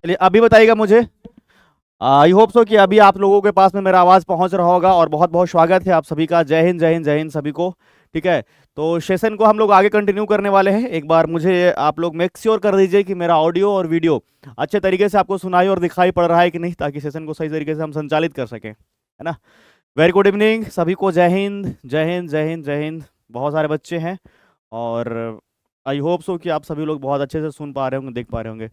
चलिए अभी बताइएगा मुझे। आई होप सो कि अभी आप लोगों के पास में मेरा आवाज पहुंच रहा होगा, और बहुत बहुत स्वागत है आप सभी का। जय हिंद, जय हिंद, जय हिंद सभी को। ठीक है, तो सेशन को हम लोग आगे कंटिन्यू करने वाले हैं। एक बार मुझे आप लोग मेक श्योर कर दीजिए कि मेरा ऑडियो और वीडियो अच्छे तरीके से आपको सुनाई और दिखाई पड़ रहा है कि नहीं, ताकि सेशन को सही तरीके से हम संचालित कर सकें, है ना। वेरी गुड इवनिंग सभी को। जय हिंद, जय हिंद, जय हिंद, जय हिंद। बहुत सारे बच्चे हैं, और आई होप सो कि आप सभी लोग बहुत अच्छे से सुन पा रहे होंगे, देख पा रहे होंगे।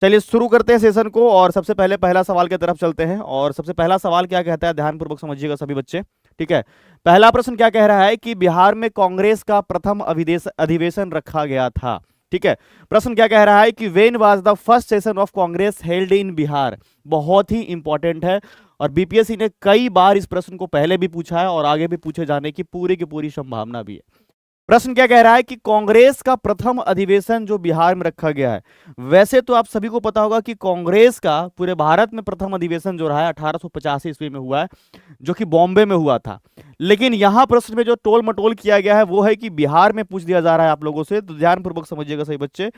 चलिए शुरू करते हैं सेशन को, और सबसे पहले पहला सवाल की तरफ चलते हैं। और सबसे पहला सवाल क्या कहता है, ध्यानपूर्वक समझिएगा सभी बच्चे। ठीक है, पहला प्रश्न क्या कह रहा है कि बिहार में कांग्रेस का प्रथम अधिवेशन रखा गया था। ठीक है, प्रश्न क्या कह रहा है कि when was the first session of Congress held in Bihar. बहुत ही इंपॉर्टेंट है, और बीपीएससी ने कई बार इस प्रश्न को पहले भी पूछा है और आगे भी पूछे जाने की पूरी संभावना भी है। प्रश्न क्या कह रहा है कि कांग्रेस का प्रथम अधिवेशन जो बिहार में रखा गया है। वैसे तो आप सभी को पता होगा कि कांग्रेस का पूरे भारत में प्रथम अधिवेशन जो रहा है 1885 ईस्वी में हुआ है, जो कि बॉम्बे में हुआ था। लेकिन यहां प्रश्न में जो टोल मटोल किया गया है वो है कि बिहार में पूछ दिया जा रहा है आप लोगों से, तो ध्यानपूर्वक समझिएगा सही बच्चे।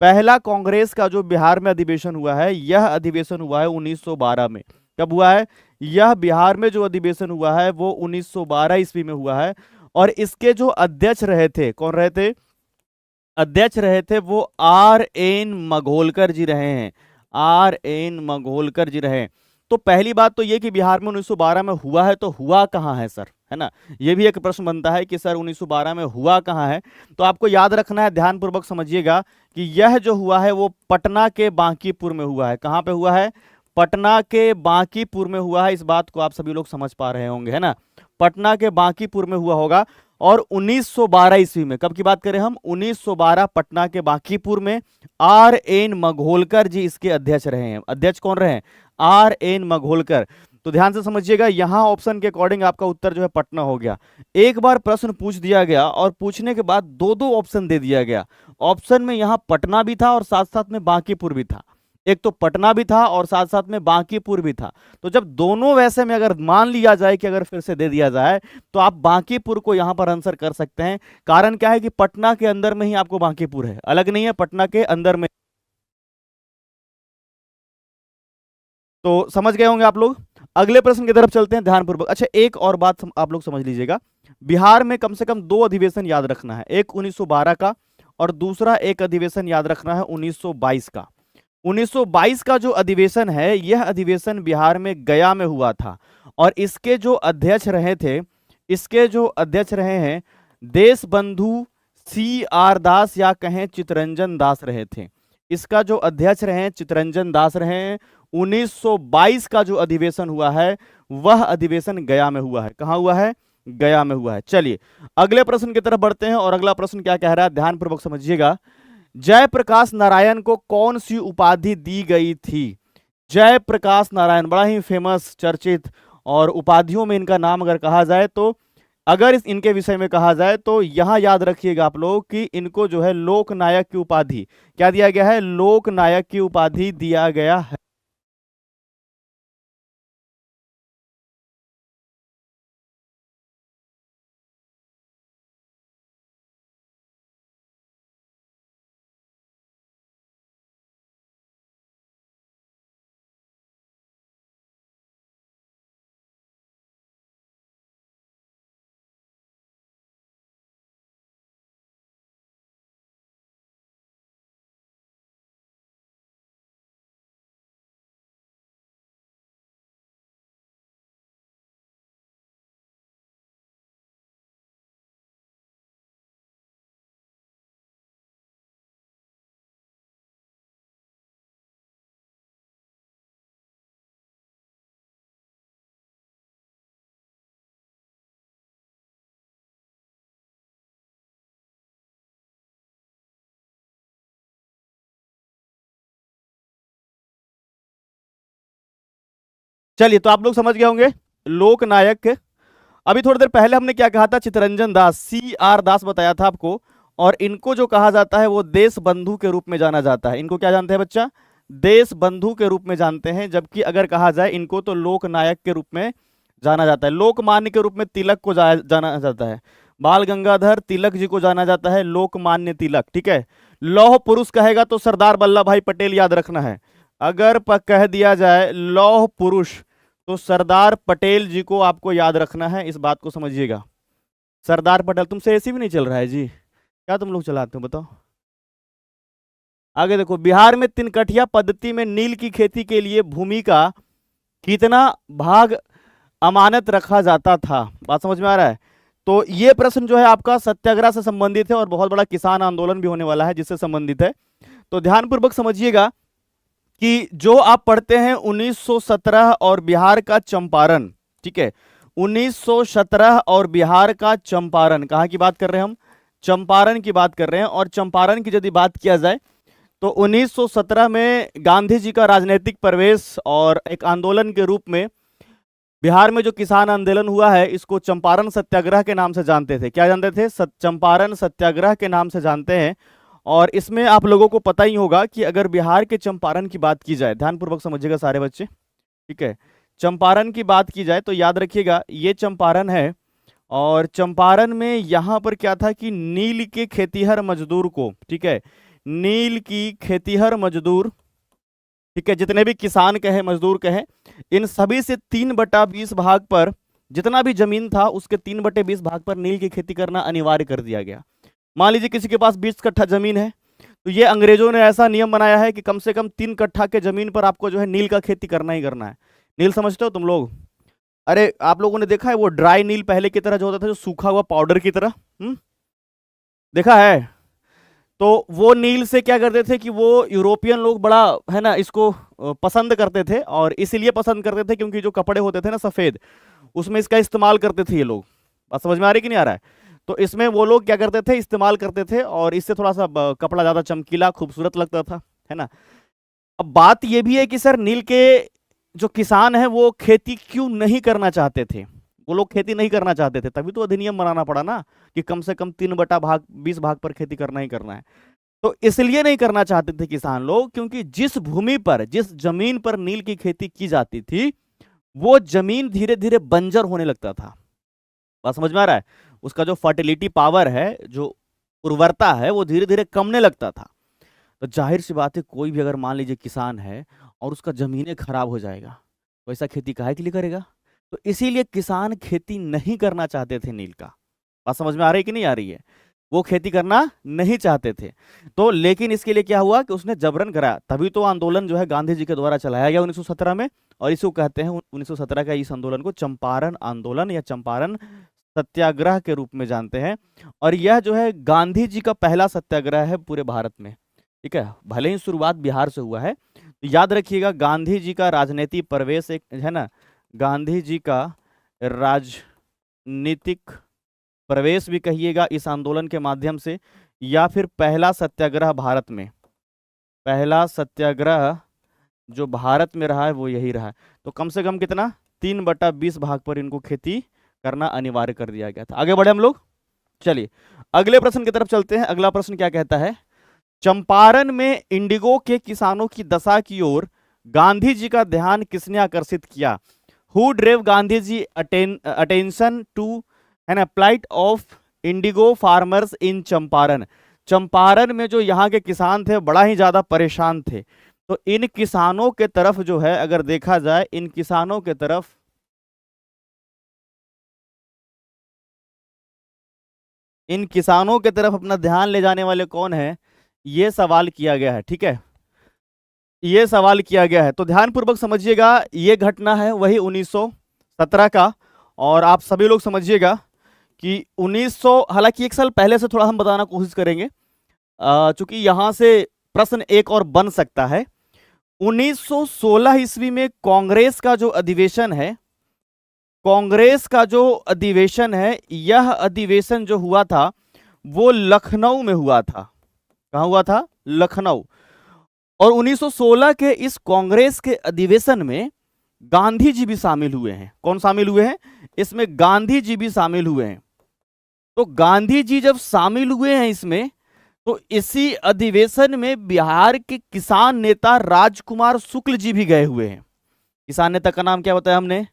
पहला कांग्रेस का जो बिहार में अधिवेशन हुआ है, यह अधिवेशन हुआ है 1912 में। कब हुआ है? यह बिहार में जो अधिवेशन हुआ है वो 1912 ईस्वी में हुआ है। और इसके जो अध्यक्ष रहे थे, कौन रहे थे? अध्यक्ष रहे थे वो आर एन मघोलकर जी रहे हैं। आर एन मघोलकर जी रहे हैं। तो पहली बात तो ये कि बिहार में 1912 में हुआ है, तो हुआ कहाँ है सर, है ना। ये भी एक प्रश्न बनता है कि सर 1912 में हुआ कहाँ है। तो आपको याद रखना है, ध्यानपूर्वक समझिएगा कि यह जो हुआ है वो पटना के बांकीपुर में हुआ है। कहाँ पे हुआ है? पटना के बांकीपुर में हुआ है। इस बात को आप सभी लोग समझ पा रहे होंगे, है ना। पटना के बांकीपुर में हुआ होगा। और 1912 ईस्वी में, कब की बात करें हम? 1912 पटना के बांकीपुर में आर एन मघोलकर जी इसके अध्यक्ष रहे हैं। अध्यक्ष कौन रहे हैं? R N Mudholkar. तो ध्यान से समझिएगा, यहां ऑप्शन के अकॉर्डिंग आपका उत्तर जो है पटना हो गया। एक बार प्रश्न पूछ दिया गया और पूछने के बाद दो दो ऑप्शन दे दिया गया। ऑप्शन में यहां पटना भी था और साथ साथ में बांकीपुर भी था। एक तो पटना भी था और साथ साथ में बांकीपुर भी था। तो जब दोनों वैसे में अगर मान लिया जाए कि अगर फिर से दे दिया जाए, तो आप बांकीपुर को यहां पर आंसर कर सकते हैं। कारण क्या है कि पटना के अंदर में ही आपको बांकीपुर है, अलग नहीं है, पटना के अंदर में। तो समझ गए होंगे आप लोग। अगले प्रश्न की तरफ चलते हैं ध्यानपूर्वक। अच्छा, एक और बात आप लोग समझ लीजिएगा। बिहार में कम से कम दो अधिवेशन याद रखना है, एक 1912 का और दूसरा एक अधिवेशन याद रखना है 1922 का। 1922 का जो अधिवेशन है, यह अधिवेशन बिहार में गया में हुआ था। और इसके जो अध्यक्ष रहे थे, इसके जो अध्यक्ष रहे हैं देश बंधु सी आर दास, या कहें चितरंजन दास रहे थे। इसका जो अध्यक्ष रहे हैं चितरंजन दास रहे हैं। 1922 का जो अधिवेशन हुआ है वह अधिवेशन गया में हुआ है। कहां हुआ है? गया में हुआ है। चलिए अगले प्रश्न की तरफ बढ़ते हैं, और अगला प्रश्न क्या कह रहा है, ध्यानपूर्वक समझिएगा। जयप्रकाश नारायण को कौन सी उपाधि दी गई थी? जयप्रकाश नारायण बड़ा ही फेमस, चर्चित, और उपाधियों में इनका नाम अगर कहा जाए तो, अगर इनके विषय में कहा जाए तो यहां याद रखिएगा आप लोग कि इनको जो है लोकनायक की उपाधि, क्या दिया गया है? लोकनायक की उपाधि दिया गया है। चलिए, तो आप लोग समझ गए होंगे लोकनायक। अभी थोड़ी देर पहले हमने क्या कहा था? चितरंजन दास, सी आर दास बताया था आपको। और इनको जो कहा जाता है वो देश बंधु के रूप में जाना जाता है। इनको क्या जानते हैं बच्चा? देश बंधु के रूप में जानते हैं। जबकि अगर कहा जाए इनको तो लोकनायक के रूप में जाना जाता है। लोकमान्य के रूप में तिलक को जाना जाता है। बाल गंगाधर तिलक जी को जाना जाता है, लोकमान्य तिलक, ठीक है। लौह पुरुष कहेगा तो सरदार वल्लभ भाई पटेल याद रखना है। अगर कह दिया जाए लौह पुरुष तो सरदार पटेल जी को आपको याद रखना है, इस बात को समझिएगा। सरदार पटेल। तुमसे एसी भी नहीं चल रहा है जी, क्या तुम लोग चलाते हो बताओ। आगे देखो, बिहार में तिनकठिया पद्धति में नील की खेती के लिए भूमि का कितना भाग अमानत रखा जाता था? बात समझ में आ रहा है? तो ये प्रश्न जो है आपका सत्याग्रह से संबंधित है और बहुत बड़ा किसान आंदोलन भी होने वाला है जिससे संबंधित है। तो ध्यानपूर्वक समझिएगा कि जो आप पढ़ते हैं 1917 और बिहार का चंपारण, ठीक है, 1917 और बिहार का चंपारण, कहाँ की बात कर रहे हैं हम? चंपारण की बात कर रहे हैं। और चंपारण की यदि बात किया जाए तो 1917 में गांधी जी का राजनीतिक प्रवेश और एक आंदोलन के रूप में बिहार में जो किसान आंदोलन हुआ है इसको चंपारण सत्याग्रह के नाम से जानते थे। क्या जानते थे? चंपारण सत्याग्रह के नाम से जानते हैं। और इसमें आप लोगों को पता ही होगा कि अगर बिहार के चंपारण की बात की जाए, ध्यानपूर्वक समझिएगा सारे बच्चे, ठीक है, चंपारण की बात की जाए तो याद रखिएगा ये चंपारण है। और चंपारण में यहाँ पर क्या था कि नील के खेतीहर मजदूर को, ठीक है, नील की खेतीहर मजदूर, ठीक है, जितने भी किसान कहे मजदूर कहे, इन सभी से 3/20 भाग पर, जितना भी जमीन था उसके 3/20 भाग पर नील की खेती करना अनिवार्य कर दिया गया। मान लीजिए किसी के पास 20 कट्ठा जमीन है तो ये अंग्रेजों ने ऐसा नियम बनाया है कि कम से कम 3 कट्ठा के जमीन पर आपको जो है नील का खेती करना ही करना है। नील समझते हो तुम लोग? अरे आप लोगों ने देखा है वो ड्राई नील पहले की तरह जो होता था, जो सूखा हुआ पाउडर की तरह, देखा है? तो वो नील से क्या करते थे कि वो यूरोपियन लोग बड़ा है ना इसको पसंद करते थे, और इसीलिए पसंद करते थे क्योंकि जो कपड़े होते थे ना सफेद, उसमें इसका इस्तेमाल करते थे ये लोग। बात समझ में आ रही कि नहीं आ रहा है? तो इसमें वो लोग क्या करते थे, इस्तेमाल करते थे, और इससे थोड़ा सा कपड़ा ज्यादा चमकीला खूबसूरत लगता था, है ना। अब बात ये भी है कि सर नील के जो किसान है वो खेती क्यों नहीं करना चाहते थे? वो लोग खेती नहीं करना चाहते थे, तभी तो अधिनियम बनाना पड़ा ना कि कम से कम 3/20 भाग पर खेती करना ही करना है। तो इसलिए नहीं करना चाहते थे किसान लोग क्योंकि जिस भूमि पर, जिस जमीन पर नील की खेती की जाती थी वो जमीन धीरे धीरे बंजर होने लगता था। बात समझ में आ रहा है? उसका जो फर्टिलिटी पावर है, जो उर्वरता है, वो धीरे धीरे कमने लगता था। तो जाहिर सी बात है कोई भी अगर मान लीजिए किसान है और उसका जमीनें खराब हो जाएगा तो ऐसा खेती काहे के लिए करेगा? तो इसीलिए किसान खेती नहीं करना चाहते थे नील का। बात समझ में आ रही है कि नहीं आ रही है? वो खेती करना नहीं चाहते थे। तो लेकिन इसके लिए क्या हुआ कि उसने जबरन कराया, तभी तो आंदोलन जो है गांधी जी के द्वारा चलाया गया 1917 में, और इसको कहते हैं 1917 का इस आंदोलन को चंपारण आंदोलन या चंपारण सत्याग्रह के रूप में जानते हैं। और यह जो है गांधी जी का पहला सत्याग्रह है पूरे भारत में, ठीक है, भले ही शुरुआत बिहार से हुआ है। तो याद रखिएगा गांधी जी का राजनीतिक प्रवेश एक है ना, गांधी जी का राजनीतिक प्रवेश भी कहिएगा इस आंदोलन के माध्यम से, या फिर पहला सत्याग्रह भारत में, पहला सत्याग्रह जो भारत में रहा है वो यही रहा है। तो कम से कम कितना, 3/20 भाग पर इनको खेती करना अनिवार्य कर दिया गया था। आगे बढ़े हम लोग, चलिए अगले प्रश्न की तरफ चलते हैं। अगला प्रश्न क्या कहता है? चंपारण में इंडिगो के किसानों की दशा की ओर गांधी जी का ध्यान किसने आकर्षित किया? Who drew Gandhi ji attention to an plight of indigo farmers in Champaran? Champaran में जो यहाँ के किसान थे बड़ा ही ज्यादा परेशान थे। तो इन किसानों के तरफ जो है अगर देखा जाए, इन किसानों के तरफ अपना ध्यान ले जाने वाले कौन है, ये सवाल किया गया है, ठीक है, ये सवाल किया गया है। तो ध्यानपूर्वक समझिएगा, ये घटना है वही 1917 का। और आप सभी लोग समझिएगा कि 1900, हालांकि एक साल पहले से थोड़ा हम बताना कोशिश करेंगे चूंकि यहां से प्रश्न एक और बन सकता है। 1916 ईस्वी में कांग्रेस का जो अधिवेशन है, कांग्रेस का जो अधिवेशन है, यह अधिवेशन जो हुआ था वो लखनऊ में हुआ था। कहां हुआ था? लखनऊ। और 1916 के इस कांग्रेस के अधिवेशन में गांधी जी भी शामिल हुए हैं। कौन शामिल हुए हैं इसमें? गांधी जी भी शामिल हुए हैं। तो गांधी जी जब शामिल हुए हैं इसमें, तो इसी अधिवेशन में बिहार के किसान नेता राजकुमार शुक्ल जी भी गए हुए हैं। किसान नेता का नाम क्या बताया हमने?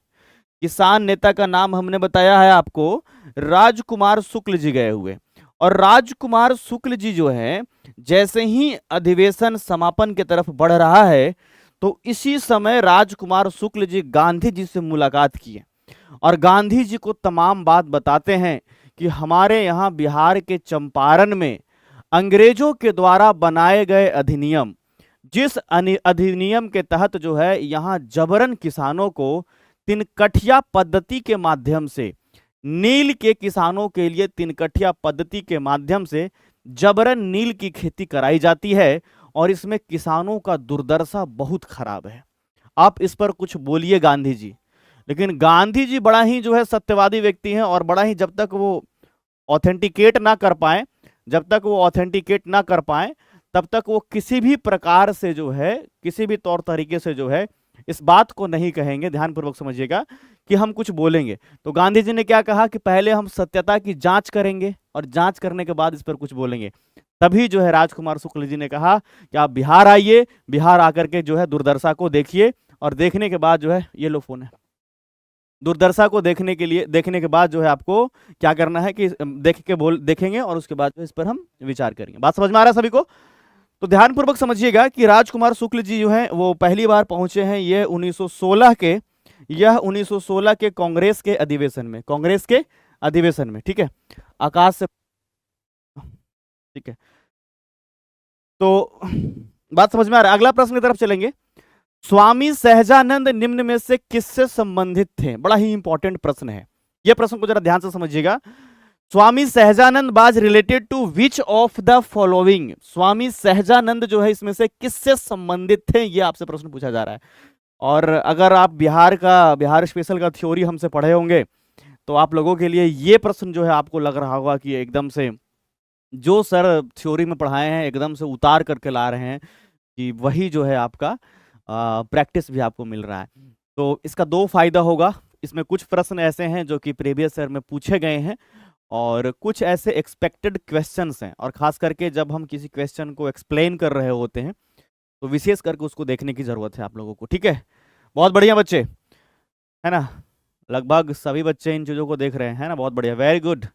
किसान नेता का नाम हमने बताया है आपको, राजकुमार शुक्ल जी गए हुए। और राजकुमार शुक्ल जी जो है, जैसे ही अधिवेशन समापन की तरफ बढ़ रहा है, तो इसी समय राजकुमार शुक्ल जी गांधी जी से मुलाकात किए और गांधी जी को तमाम बात बताते हैं कि हमारे यहाँ बिहार के चंपारण में अंग्रेजों के द्वारा बनाए गए अधिनियम, जिस अधिनियम के तहत जो है यहाँ जबरन किसानों को तिनकठिया पद्धति के माध्यम से, नील के किसानों के लिए तिनकठिया पद्धति के माध्यम से जबरन नील की खेती कराई जाती है और इसमें किसानों का दुर्दशा बहुत खराब है। आप इस पर कुछ बोलिए गांधी जी। लेकिन गांधी जी बड़ा ही जो है सत्यवादी व्यक्ति हैं और बड़ा ही जब तक वो ऑथेंटिकेट ना कर पाए, तब तक वो किसी भी प्रकार से जो है, किसी भी तौर तरीके से जो है इस बात को नहीं कहेंगे, ध्यानपूर्वक समझिएगा, कि हम कुछ बोलेंगे। तो गांधी जी ने क्या कहा कि पहले हम सत्यता की जांच करेंगे और जांच करने के बाद इस पर कुछ बोलेंगे। तभी जो है राजकुमार शुक्ल जी ने कहा कि आप बिहार आइए, बिहार आकर के जो है दुर्दशा को देखिए और देखने के बाद जो है, ये लो फोन है, दुर्दशा को देखने के बाद जो है आपको क्या करना है कि देखेंगे और उसके बाद इस पर हम विचार करेंगे। बात समझ में आ रहा है सभी को? तो ध्यानपूर्वक समझिएगा कि राजकुमार शुक्ल जी जो हैं वो पहली बार पहुंचे हैं ये 1916 के कांग्रेस के अधिवेशन में, ठीक है, आकाश से, ठीक है। तो बात समझ में आ रहा है? अगला प्रश्न की तरफ चलेंगे। स्वामी सहजानंद निम्न में से किससे संबंधित थे? बड़ा ही इंपॉर्टेंट प्रश्न है, यह प्रश्न को जरा ध्यान से समझिएगा। Swami Sahajanand was related to which of the following? Swami Sahajanand जो है इसमें से किससे संबंधित थे, यह आपसे प्रश्न पूछा जा रहा है। और अगर आप बिहार स्पेशल का थ्योरी हमसे पढ़े होंगे तो आप लोगों के लिए ये प्रश्न जो है आपको लग रहा होगा कि एकदम से जो सर थ्योरी में पढ़ाए हैं एकदम से उतार करके ला रहे हैं, कि वही जो है आपका प्रैक्टिस भी आपको मिल रहा है। तो इसका दो फायदा होगा, इसमें कुछ प्रश्न ऐसे हैं जो कि प्रीवियस ईयर में पूछे गए हैं और कुछ ऐसे एक्सपेक्टेड क्वेश्चंस हैं, और खास करके जब हम किसी क्वेश्चन को एक्सप्लेन कर रहे होते हैं तो विशेष करके उसको देखने की जरूरत है आप लोगों को, ठीक है। बहुत बढ़िया बच्चे, है ना, लगभग सभी बच्चे इन चीजों को देख रहे हैं, है ना, बहुत बढ़िया, वेरी गुड।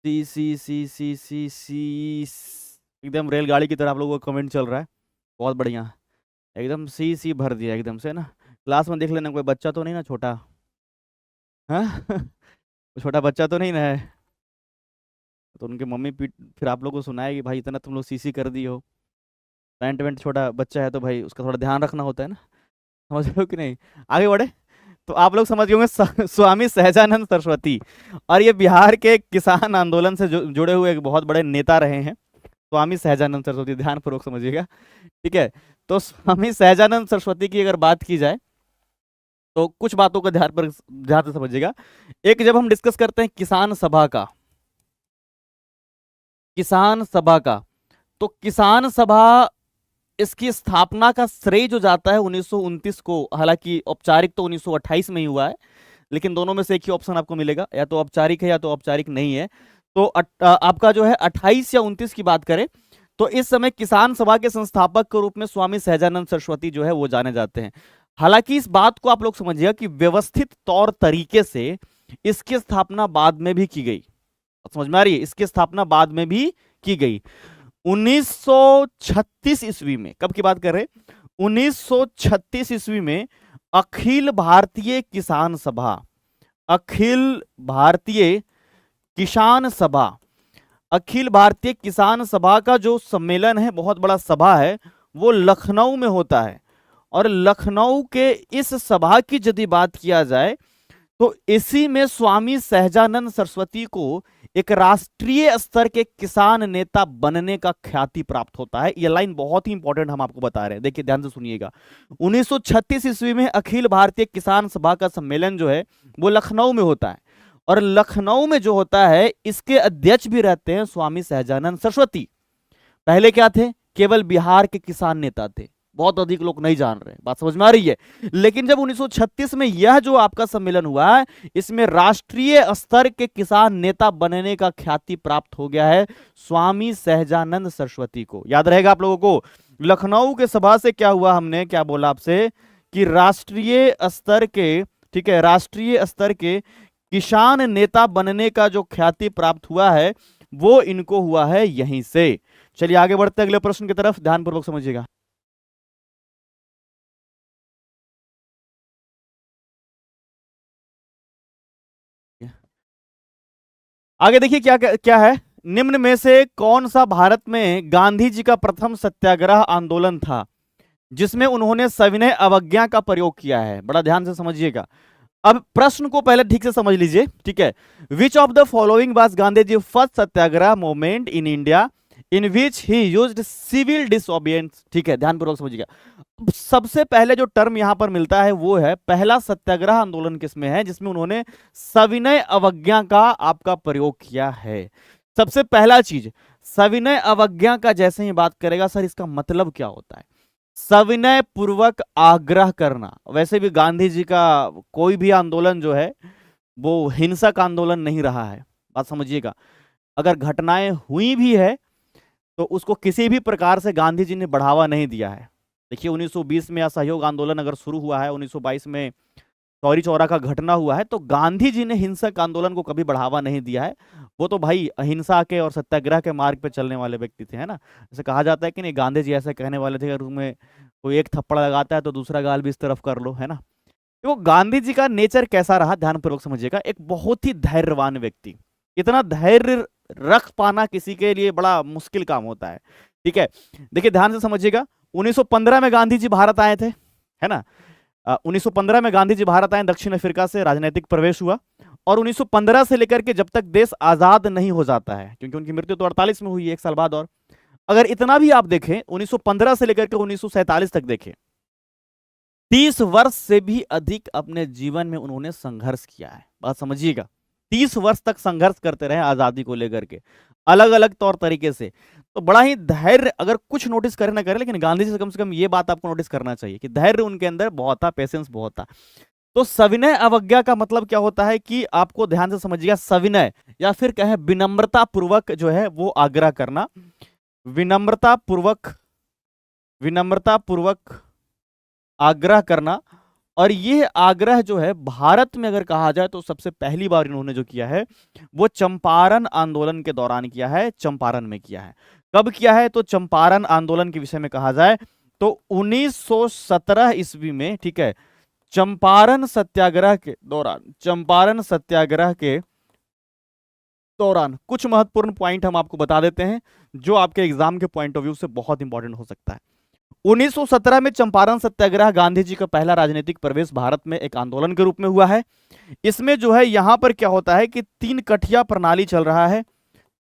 सी सी सी सी सी सी एकदम रेलगाड़ी की तरह आप लोगों का कमेंट चल रहा है, बहुत बढ़िया, एकदम सी भर दिया एकदम से ना। क्लास में देख लेना कोई बच्चा तो नहीं ना छोटा, हाँ छोटा बच्चा तो नहीं ना है, तो उनकी मम्मी फिर आप लोगों को सुनाएगी भाई इतना तुम लोग सीसी कर दी हो, पैंट वेंट छोटा बच्चा है तो भाई उसका थोड़ा ध्यान रखना होता है ना, समझ रहे हो कि नहीं। आगे बढ़े तो आप लोग समझ गए होंगे स्वामी सहजानंद सरस्वती, और ये बिहार के किसान आंदोलन से जुड़े हुए एक बहुत बड़े नेता रहे हैं, स्वामी सहजानंद सरस्वती, ध्यानपूर्वक समझिएगा, ठीक है। तो स्वामी सहजानंद सरस्वती की अगर बात की जाए तो कुछ बातों का ध्यान से समझिएगा। एक, जब हम डिस्कस करते हैं किसान सभा का, तो किसान सभा, इसकी स्थापना का श्रेय जो जाता है 1929 को, हालांकि औपचारिक तो 1928 में ही हुआ है, लेकिन दोनों में से एक ही ऑप्शन आपको मिलेगा, या तो औपचारिक है या तो औपचारिक नहीं है। तो आपका जो है 28 या 29 की बात करें तो इस समय किसान सभा के संस्थापक के रूप में स्वामी सहजानंद सरस्वती जो है वो जाने जाते हैं। हालांकि इस बात को आप लोग समझिएगा कि व्यवस्थित तौर तरीके से इसकी स्थापना बाद में भी की गई, समझ में आ रही है, इसकी स्थापना बाद में भी की गई 1936 ईस्वी में। कब की बात कर रहे, 1936 ईस्वी में अखिल भारतीय किसान सभा, अखिल भारतीय किसान सभा का जो सम्मेलन है, बहुत बड़ा सभा है, वो लखनऊ में होता है। और लखनऊ के इस सभा की यदि बात किया जाए तो इसी में स्वामी सहजानंद सरस्वती को एक राष्ट्रीय स्तर के किसान नेता बनने का ख्याति प्राप्त होता है। यह लाइन बहुत ही इंपॉर्टेंट हम आपको बता रहे हैं, देखिए ध्यान से सुनिएगा। 1936 ईस्वी में अखिल भारतीय किसान सभा का सम्मेलन जो है वो लखनऊ में होता है, और लखनऊ में जो होता है इसके अध्यक्ष भी रहते हैं स्वामी सहजानंद सरस्वती। पहले क्या थे, केवल बिहार के किसान नेता थे, बहुत अधिक लोग नहीं जान रहे, बात समझ में आ रही है। लेकिन जब 1936 में यह जो आपका सम्मेलन हुआ है, इसमें राष्ट्रीय स्तर के किसान नेता बनने का ख्याति प्राप्त हो गया है स्वामी सहजानंद सरस्वती को। याद रहेगा आप लोगों को, लखनऊ के सभा से क्या हुआ, हमने क्या बोला आपसे कि राष्ट्रीय स्तर के, ठीक है, राष्ट्रीय स्तर के किसान नेता बनने का जो ख्याति प्राप्त हुआ है वो इनको हुआ है यहीं से। चलिए आगे बढ़ते हैं अगले प्रश्न की तरफ, ध्यानपूर्वक समझिएगा। आगे देखिए क्या क्या है, निम्न में से कौन सा भारत में गांधी जी का प्रथम सत्याग्रह आंदोलन था जिसमें उन्होंने सविनय अवज्ञा का प्रयोग किया है। बड़ा ध्यान से समझिएगा। अब प्रश्न को पहले ठीक से समझ लीजिए, ठीक है। Which of the following was Gandhi ji first satyagraha movement in India in which he used civil disobedience, ठीक है, ध्यानपूर्वक समझिएगा। सबसे पहले जो टर्म यहां पर मिलता है वो है पहला सत्याग्रह आंदोलन किसमें है, जिसमें उन्होंने सविनय अवज्ञा का आपका प्रयोग किया है। सबसे पहला चीज सविनय अवज्ञा का, जैसे ही बात करेगा सर इसका मतलब क्या होता है, सविनय पूर्वक आग्रह करना। वैसे भी गांधी जी का कोई भी आंदोलन जो है वो हिंसक आंदोलन नहीं रहा है, बात समझिएगा। अगर घटनाएं हुई भी है तो उसको किसी भी प्रकार से गांधी जी ने बढ़ावा नहीं दिया है। देखिए 1920 में असहयोग आंदोलन अगर शुरू हुआ है, 1922 में चौरी चौरा का घटना हुआ है, तो गांधी जी ने हिंसक आंदोलन को कभी बढ़ावा नहीं दिया है। वो तो भाई अहिंसा के और सत्याग्रह के मार्ग पे चलने वाले व्यक्ति थे, है ना। जैसे कहा जाता है कि नहीं, गांधी जी ऐसे कहने वाले थे कि तुम्हें कोई एक थप्पड़ लगाता है तो दूसरा गाल भी इस तरफ कर लो, है ना। तो गांधी जी का नेचर कैसा रहा, ध्यानपूर्वक समझिएगा। एक बहुत ही धैर्यवान व्यक्ति, इतना धैर्य रख पाना किसी के लिए बड़ा मुश्किल काम होता है, ठीक है। देखिए ध्यान से समझिएगा, 1915 में गांधी जी भारत आए थे, है ना। 1915 में गांधी जी भारत आए, दक्षिण अफ्रीका से राजनीतिक प्रवेश हुआ, और 1915 से लेकर के जब तक देश आजाद नहीं हो जाता है, क्योंकि उनकी मृत्यु तो 48 में हुई, एक साल बाद। और अगर इतना भी आप देखें 1915 से लेकर के 1947 तक देखें, 30 वर्ष से भी अधिक अपने जीवन में उन्होंने संघर्ष किया है। बात समझिएगा, 30 वर्ष तक संघर्ष करते रहे आजादी को लेकर के, अलग अलग तौर तरीके से। तो बड़ा ही धैर्य, अगर कुछ नोटिस करे ना करे, लेकिन गांधी जी से कम ये बात आपको नोटिस करना चाहिए कि धैर्य उनके अंदर बहुत था, पेशेंस बहुत था। तो सविनय अवज्ञा का मतलब क्या होता है कि आपको ध्यान से समझिएगा, सविनय या फिर कहें विनम्रता पूर्वक जो है वो आग्रह करना, विनम्रता पूर्वक आग्रह करना। और ये आग्रह जो है भारत में अगर कहा जाए तो सबसे पहली बार इन्होंने जो किया है वो चंपारण आंदोलन के दौरान किया है, चंपारण में किया है। कब किया है, तो चंपारण आंदोलन के विषय में कहा जाए तो 1917 ईस्वी में, ठीक है, चंपारण सत्याग्रह के दौरान कुछ महत्वपूर्ण पॉइंट हम आपको बता देते हैं जो आपके एग्जाम के पॉइंट ऑफ व्यू से बहुत इंपॉर्टेंट हो सकता है। 1917 में चंपारण सत्याग्रह गांधी जी का पहला राजनीतिक प्रवेश भारत में एक आंदोलन के रूप में हुआ है। इसमें जो है यहां पर क्या होता है कि 3 कठिया प्रणाली चल रहा है,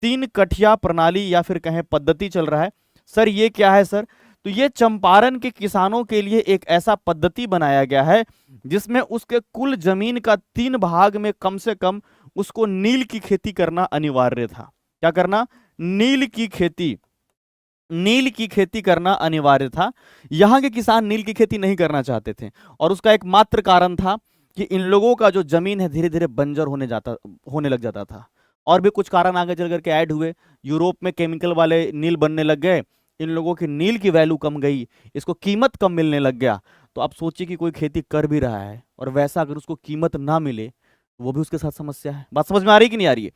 3 कठिया प्रणाली या फिर कहें पद्धति चल रहा है। सर ये क्या है सर, तो ये चंपारण के किसानों के लिए एक ऐसा पद्धति बनाया गया है जिसमें उसके कुल जमीन का 3 भाग में कम से कम उसको नील की खेती करना अनिवार्य था। क्या करना, नील की खेती करना अनिवार्य था। यहां के किसान नील की खेती नहीं करना चाहते थे, और उसका एकमात्र कारण था कि इन लोगों का जो जमीन है धीरे धीरे बंजर होने लग जाता था। और भी कुछ कारण आगे चल करके ऐड हुए, यूरोप में केमिकल वाले नील बनने लग गए, इन लोगों की नील की वैल्यू कम गई, इसको कीमत कम मिलने लग गया। तो आप सोचिए कि कोई खेती कर भी रहा है और वैसा अगर उसको कीमत ना मिले वो भी उसके साथ समस्या है। बात समझ में आ रही कि नहीं आ रही है।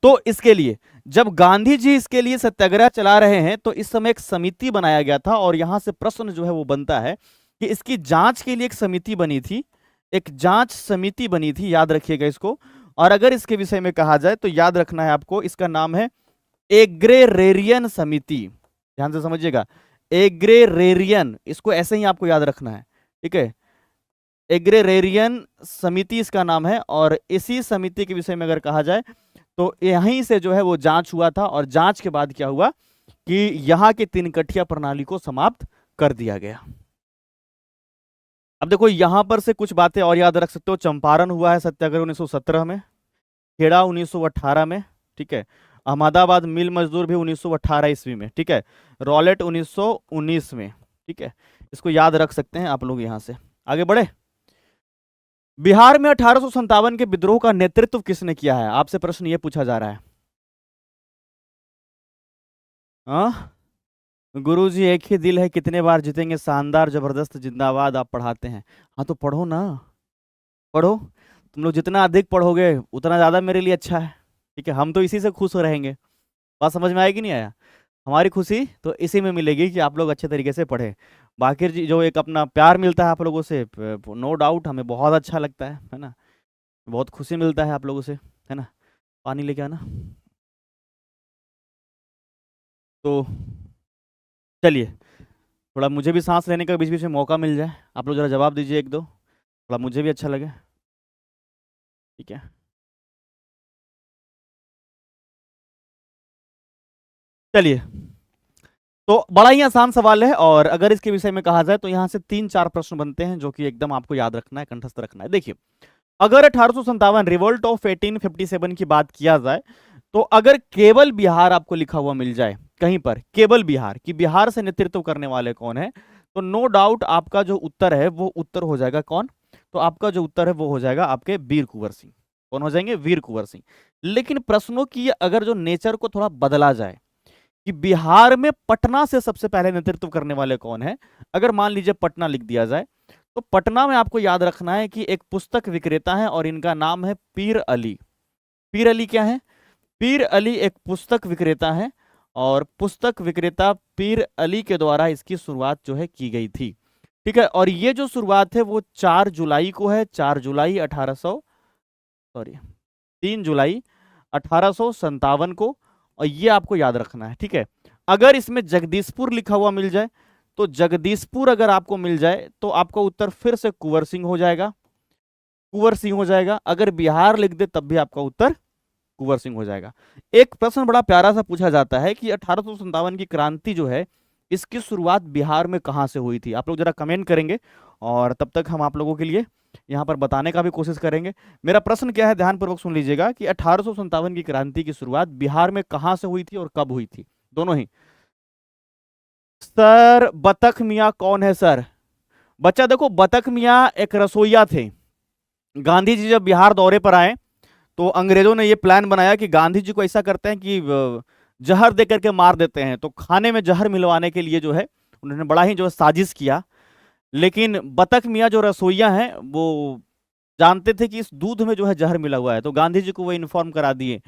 तो इसके लिए जब गांधी जी इसके लिए सत्याग्रह चला रहे हैं तो इस समय एक समिति बनाया गया था, और यहां से प्रश्न जो है वो बनता है कि इसकी जांच के लिए एक समिति बनी थी, एक जांच समिति बनी थी, याद रखिएगा इसको। और अगर इसके विषय में कहा जाए तो याद रखना है आपको, इसका नाम है एग्रेरेरियन समिति। ध्यान से समझिएगा, एग्रेरेरियन, इसको ऐसे ही आपको याद रखना है, ठीक है। एग्रेरेरियन समिति इसका नाम है, और इसी समिति के विषय में अगर कहा जाए तो यहीं से जो है वो जांच हुआ था, और जांच के बाद क्या हुआ कि यहां के 3 कठिया प्रणाली को समाप्त कर दिया गया। अब देखो यहां पर से कुछ बातें और याद रख सकते हो। चंपारण हुआ है सत्याग्रह 1917 में, खेड़ा 1918 में, ठीक है, अहमदाबाद मिल मजदूर भी 1918 ईस्वी में, ठीक है, रॉलेट 1919 में, ठीक है। इसको याद रख सकते हैं आप लोग। यहां से आगे बढ़े, बिहार में 1857 के विद्रोह का नेतृत्व किसने किया है, आपसे प्रश्न ये पूछा जा रहा है। गुरुजी एक ही दिल है कितने बार जीतेंगे, शानदार जबरदस्त जिंदाबाद आप पढ़ाते हैं। हाँ तो पढ़ो ना, पढ़ो। तुम लोग जितना अधिक पढ़ोगे उतना ज़्यादा मेरे लिए अच्छा है। ठीक है, हम तो इसी से खुश हो रहेंगे। बात समझ में आएगी नहीं आया? हमारी खुशी तो इसी में मिलेगी कि आप लोग अच्छे तरीके से पढ़ें। बाकी जो एक अपना प्यार मिलता है आप लोगों से, नो डाउट हमें बहुत अच्छा लगता है ना। बहुत खुशी मिलता है आप लोगों से, है ना। पानी लेके आना। तो चलिए, थोड़ा मुझे भी सांस लेने का बीच बीच में मौका मिल जाए। आप लोग जरा जवाब दीजिए एक दो, थोड़ा मुझे भी अच्छा लगे। ठीक है, चलिए। तो बड़ा ही आसान सवाल है, और अगर इसके विषय में कहा जाए तो यहाँ से 3-4 प्रश्न बनते हैं जो कि एकदम आपको याद रखना है, कंठस्थ रखना है। देखिए, अगर 1857 रिवोल्ट ऑफ 1857 की बात किया जाए, तो अगर केवल बिहार आपको लिखा हुआ मिल जाए कहीं पर, केवल बिहार कि बिहार से नेतृत्व करने वाले कौन है, तो नो डाउट आपका जो उत्तर है वो उत्तर हो जाएगा कौन? तो आपका जो उत्तर है वो हो जाएगा आपके वीर कुंवर सिंह। कौन हो जाएंगे? वीर कुंवर सिंह। लेकिन प्रश्नों की अगर जो नेचर को थोड़ा बदला जाए कि बिहार में पटना से सबसे पहले नेतृत्व करने वाले कौन है, अगर मान लीजिए पटना लिख दिया जाए, तो पटना में आपको याद रखना है कि एक पुस्तक विक्रेता है और इनका नाम है पीर अली। पीर अली क्या है? पीर अली एक पुस्तक विक्रेता है, और पुस्तक विक्रेता पीर अली के द्वारा इसकी शुरुआत जो है की गई थी। ठीक है, और ये जो शुरुआत है वो 4 जुलाई को है, 4 जुलाई 1800, सॉरी 3 जुलाई 1857 को, और ये आपको याद रखना है। ठीक है, अगर इसमें जगदीशपुर लिखा हुआ मिल जाए, तो जगदीशपुर अगर आपको मिल जाए तो आपका उत्तर फिर से कुंवर सिंह हो जाएगा, कुंवर सिंह हो जाएगा। अगर बिहार लिख दे तब भी आपका उत्तर कुंवर सिंह हो जाएगा। एक प्रश्न बड़ा प्यारा सा पूछा जाता है कि 1857 की क्रांति जो है इसकी शुरुआत बिहार में कहां से हुई थी? आप लोग जरा कमेंट करेंगे, और तब तक हम आप लोगों के लिए यहाँ पर बताने का भी कोशिश करेंगे। मेरा प्रश्न क्या है, ध्यानपूर्वक सुन लीजिएगा कि 1857 की क्रांति की शुरुआत बिहार में कहां से हुई थी और कब हुई थी, दोनों ही। सर बतख मियाँ कौन है सर? बच्चा देखो, बतख मियाँ एक रसोईया थे। गांधी जी जब बिहार दौरे पर आए तो अंग्रेजों ने ये प्लान बनाया कि गांधी जी को ऐसा करते हैं कि जहर दे करके मार देते हैं, तो खाने में जहर मिलवाने के लिए जो है उन्होंने बड़ा ही जो है साजिश किया। लेकिन बतख मियाँ जो रसोईया हैं वो जानते थे कि इस दूध में जो है जहर मिला हुआ है, तो गांधी जी को वो इन्फॉर्म करा दिए,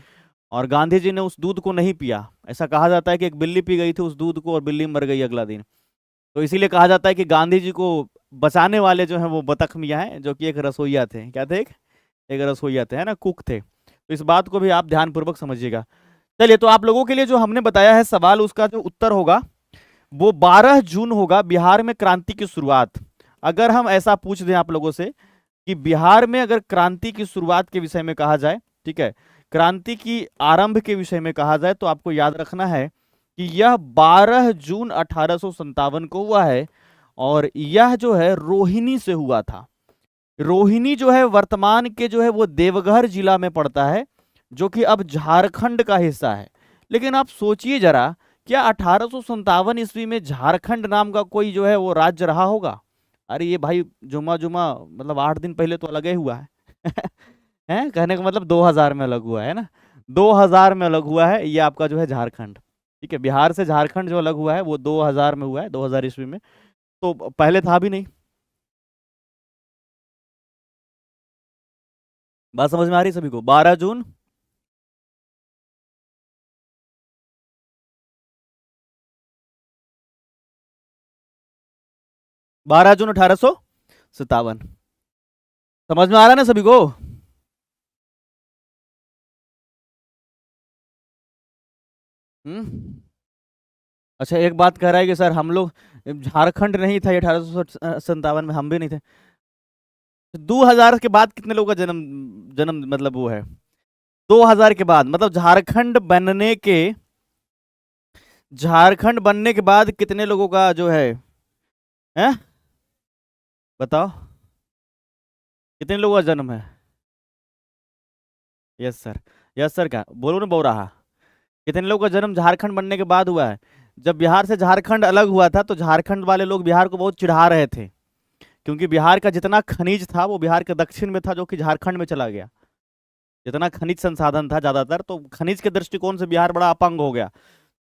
और गांधी जी ने उस दूध को नहीं पिया। ऐसा कहा जाता है कि एक बिल्ली पी गई थी उस दूध को और बिल्ली मर गई अगला दिन। तो इसीलिए कहा जाता है कि गांधी जी को बचाने वाले जो है वो बतख मियाँ हैं, जो कि एक रसोईया थे। क्या थे? एक रसोईया थे, है ना, कुक थे। तो इस बात को भी आप ध्यानपूर्वक समझिएगा। चलिए, तो आप लोगों के लिए जो हमने बताया है सवाल, उसका जो उत्तर होगा वो 12 जून होगा, बिहार में क्रांति की शुरुआत। अगर हम ऐसा पूछ दें आप लोगों से कि बिहार में अगर क्रांति की शुरुआत के विषय में कहा जाए, ठीक है, क्रांति की आरंभ के विषय में कहा जाए, तो आपको याद रखना है कि यह 12 जून 1857 को हुआ है, और यह जो है रोहिणी से हुआ था। रोहिणी जो है वर्तमान के जो है वो देवघर जिला में पड़ता है, जो कि अब झारखंड का हिस्सा है। लेकिन आप सोचिए जरा, क्या 1857 ईस्वी में झारखंड नाम का कोई जो है वो राज्य रहा होगा? अरे ये भाई जुमा जुमा मतलब 8 दिन पहले तो अलग ही हुआ है। हैं, कहने का मतलब 2000 में अलग हुआ है ना, 2000 में अलग हुआ है ये आपका जो है झारखंड। ठीक है, बिहार से झारखंड जो अलग हुआ है वो 2000 में हुआ है, 2000 ईस्वी में, तो पहले था भी नहीं। बात समझ में आ रही है सभी को? 12 जून, 12 जून 1857। समझ में आ रहा है ना सभी को? हम्म। अच्छा, एक बात कह रहा है कि सर हम लोग, झारखंड नहीं था 1857 में, हम भी नहीं थे। 2000 के बाद कितने लोगों का जन्म, जन्म मतलब वो है 2000 के बाद, मतलब झारखंड बनने के बाद कितने लोगों का जो है बताओ, कितने लोगों का जन्म है? यस सर, यस सर, क्या बोलो ना बोल रहा, कितने लोगों का जन्म झारखंड बनने के बाद हुआ है? जब बिहार से झारखंड अलग हुआ था तो झारखंड वाले लोग बिहार को बहुत चिढ़ा रहे थे, क्योंकि बिहार का जितना खनिज था वो बिहार के दक्षिण में था, जो कि झारखंड में चला गया। जितना खनिज संसाधन था ज्यादातर, तो खनिज के दृष्टिकोण से बिहार बड़ा अपंग हो गया।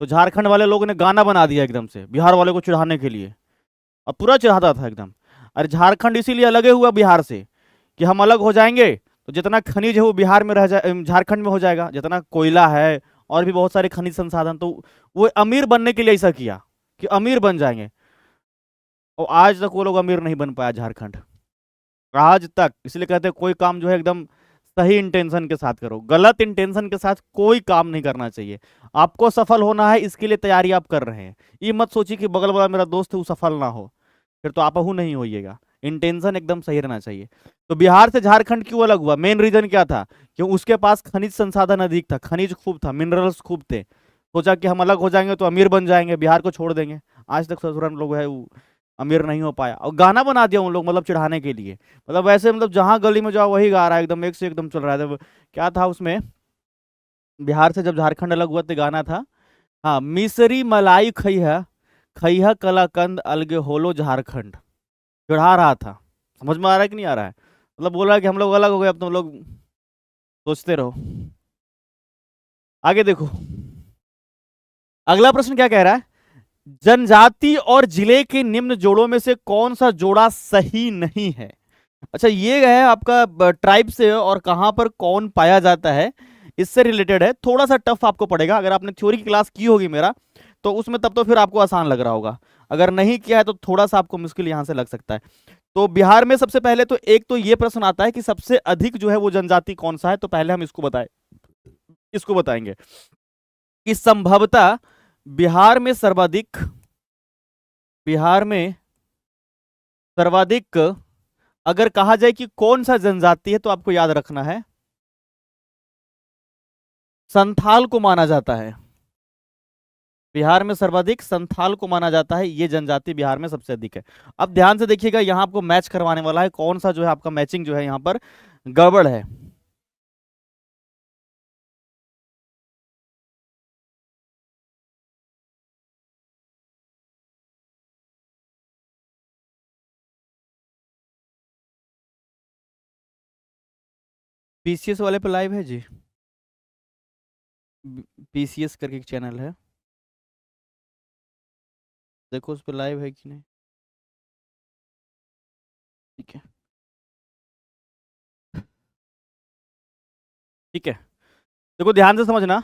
तो झारखंड वाले लोगों ने गाना बना दिया एकदम से बिहार वाले को चिढ़ाने के लिए, और पूरा चिढ़ाता था एकदम। अरे झारखंड इसीलिए अलग हुआ बिहार से कि हम अलग हो जाएंगे तो जितना खनिज है वो बिहार में रह जाए, झारखंड में हो जाएगा, जितना कोयला है और भी बहुत सारे खनिज संसाधन, तो वो अमीर बनने के लिए ऐसा किया कि अमीर बन जाएंगे। और आज तक वो लोग अमीर नहीं बन पाया झारखंड, आज तक। इसलिए कहते हैं कोई काम जो है एकदम सही इंटेंशन के साथ करो, गलत इंटेंशन के साथ कोई काम नहीं करना चाहिए। आपको सफल होना है, इसके लिए तैयारी आप कर रहे हैं। ये मत सोचिए कि बगल वाला मेरा दोस्त है वो सफल ना हो, फिर तो आप नहीं होइएगा। इंटेंशन एकदम सही रहना चाहिए। तो बिहार से झारखंड क्यों अलग हुआ? मेन रीजन क्या था? क्यों? उसके पास खनिज संसाधन अधिक था, खनिज खूब था, मिनरल्स खूब थे। सोचा कि हम अलग हो जाएंगे तो अमीर बन जाएंगे, बिहार को छोड़ देंगे। आज तक ससुराल लोग है वो अमीर नहीं हो पाया, और गाना बना दिया उन लोग मतलब चिढ़ाने के लिए। मतलब वैसे मतलब जहां गली में जाओ वही गा रहा है, एकदम एक से एकदम चल रहा है। क्या था उसमें, बिहार से जब झारखंड अलग हुआ तो गाना था, हाँ, मिसरी मलाई खैहा खैहा कलाकंद अलगे होलो झारखंड, चिढ़ा रहा था। समझ में आ रहा है कि नहीं आ रहा है? मतलब बोल रहा है कि हम लोग अलग हो गए, अब तुम लोग सोचते रहो। आगे देखो, अगला प्रश्न क्या कह रहा है? जनजाति और जिले के निम्न जोड़ों में से कौन सा जोड़ा सही नहीं है? अच्छा, ये है आपका ट्राइब से और कहां पर कौन पाया जाता है, इससे रिलेटेड है। थोड़ा सा टफ आपको पड़ेगा, अगर आपने थ्योरी की क्लास की होगी मेरा तो उसमें तब तो फिर आपको आसान लग रहा होगा, अगर नहीं किया है तो थोड़ा सा आपको मुश्किल यहां से लग सकता है। तो बिहार में सबसे पहले तो एक तो ये प्रश्न आता है कि सबसे अधिक जो है वो जनजाति कौन सा है, तो पहले हम इसको बताएंगे कि संभवतः बिहार में सर्वाधिक अगर कहा जाए कि कौन सा जनजाति है, तो आपको याद रखना है संथाल को माना जाता है। बिहार में सर्वाधिक संथाल को माना जाता है, ये जनजाति बिहार में सबसे अधिक है। अब ध्यान से देखिएगा, यहां आपको मैच करवाने वाला है, कौन सा जो है आपका मैचिंग जो है यहां पर गड़बड़ है। पीसीएस वाले पे लाइव है जी, पीसीएस करके एक चैनल है, देखो उस पर लाइव है कि नहीं। ठीक है, ठीक है, देखो ध्यान से समझना।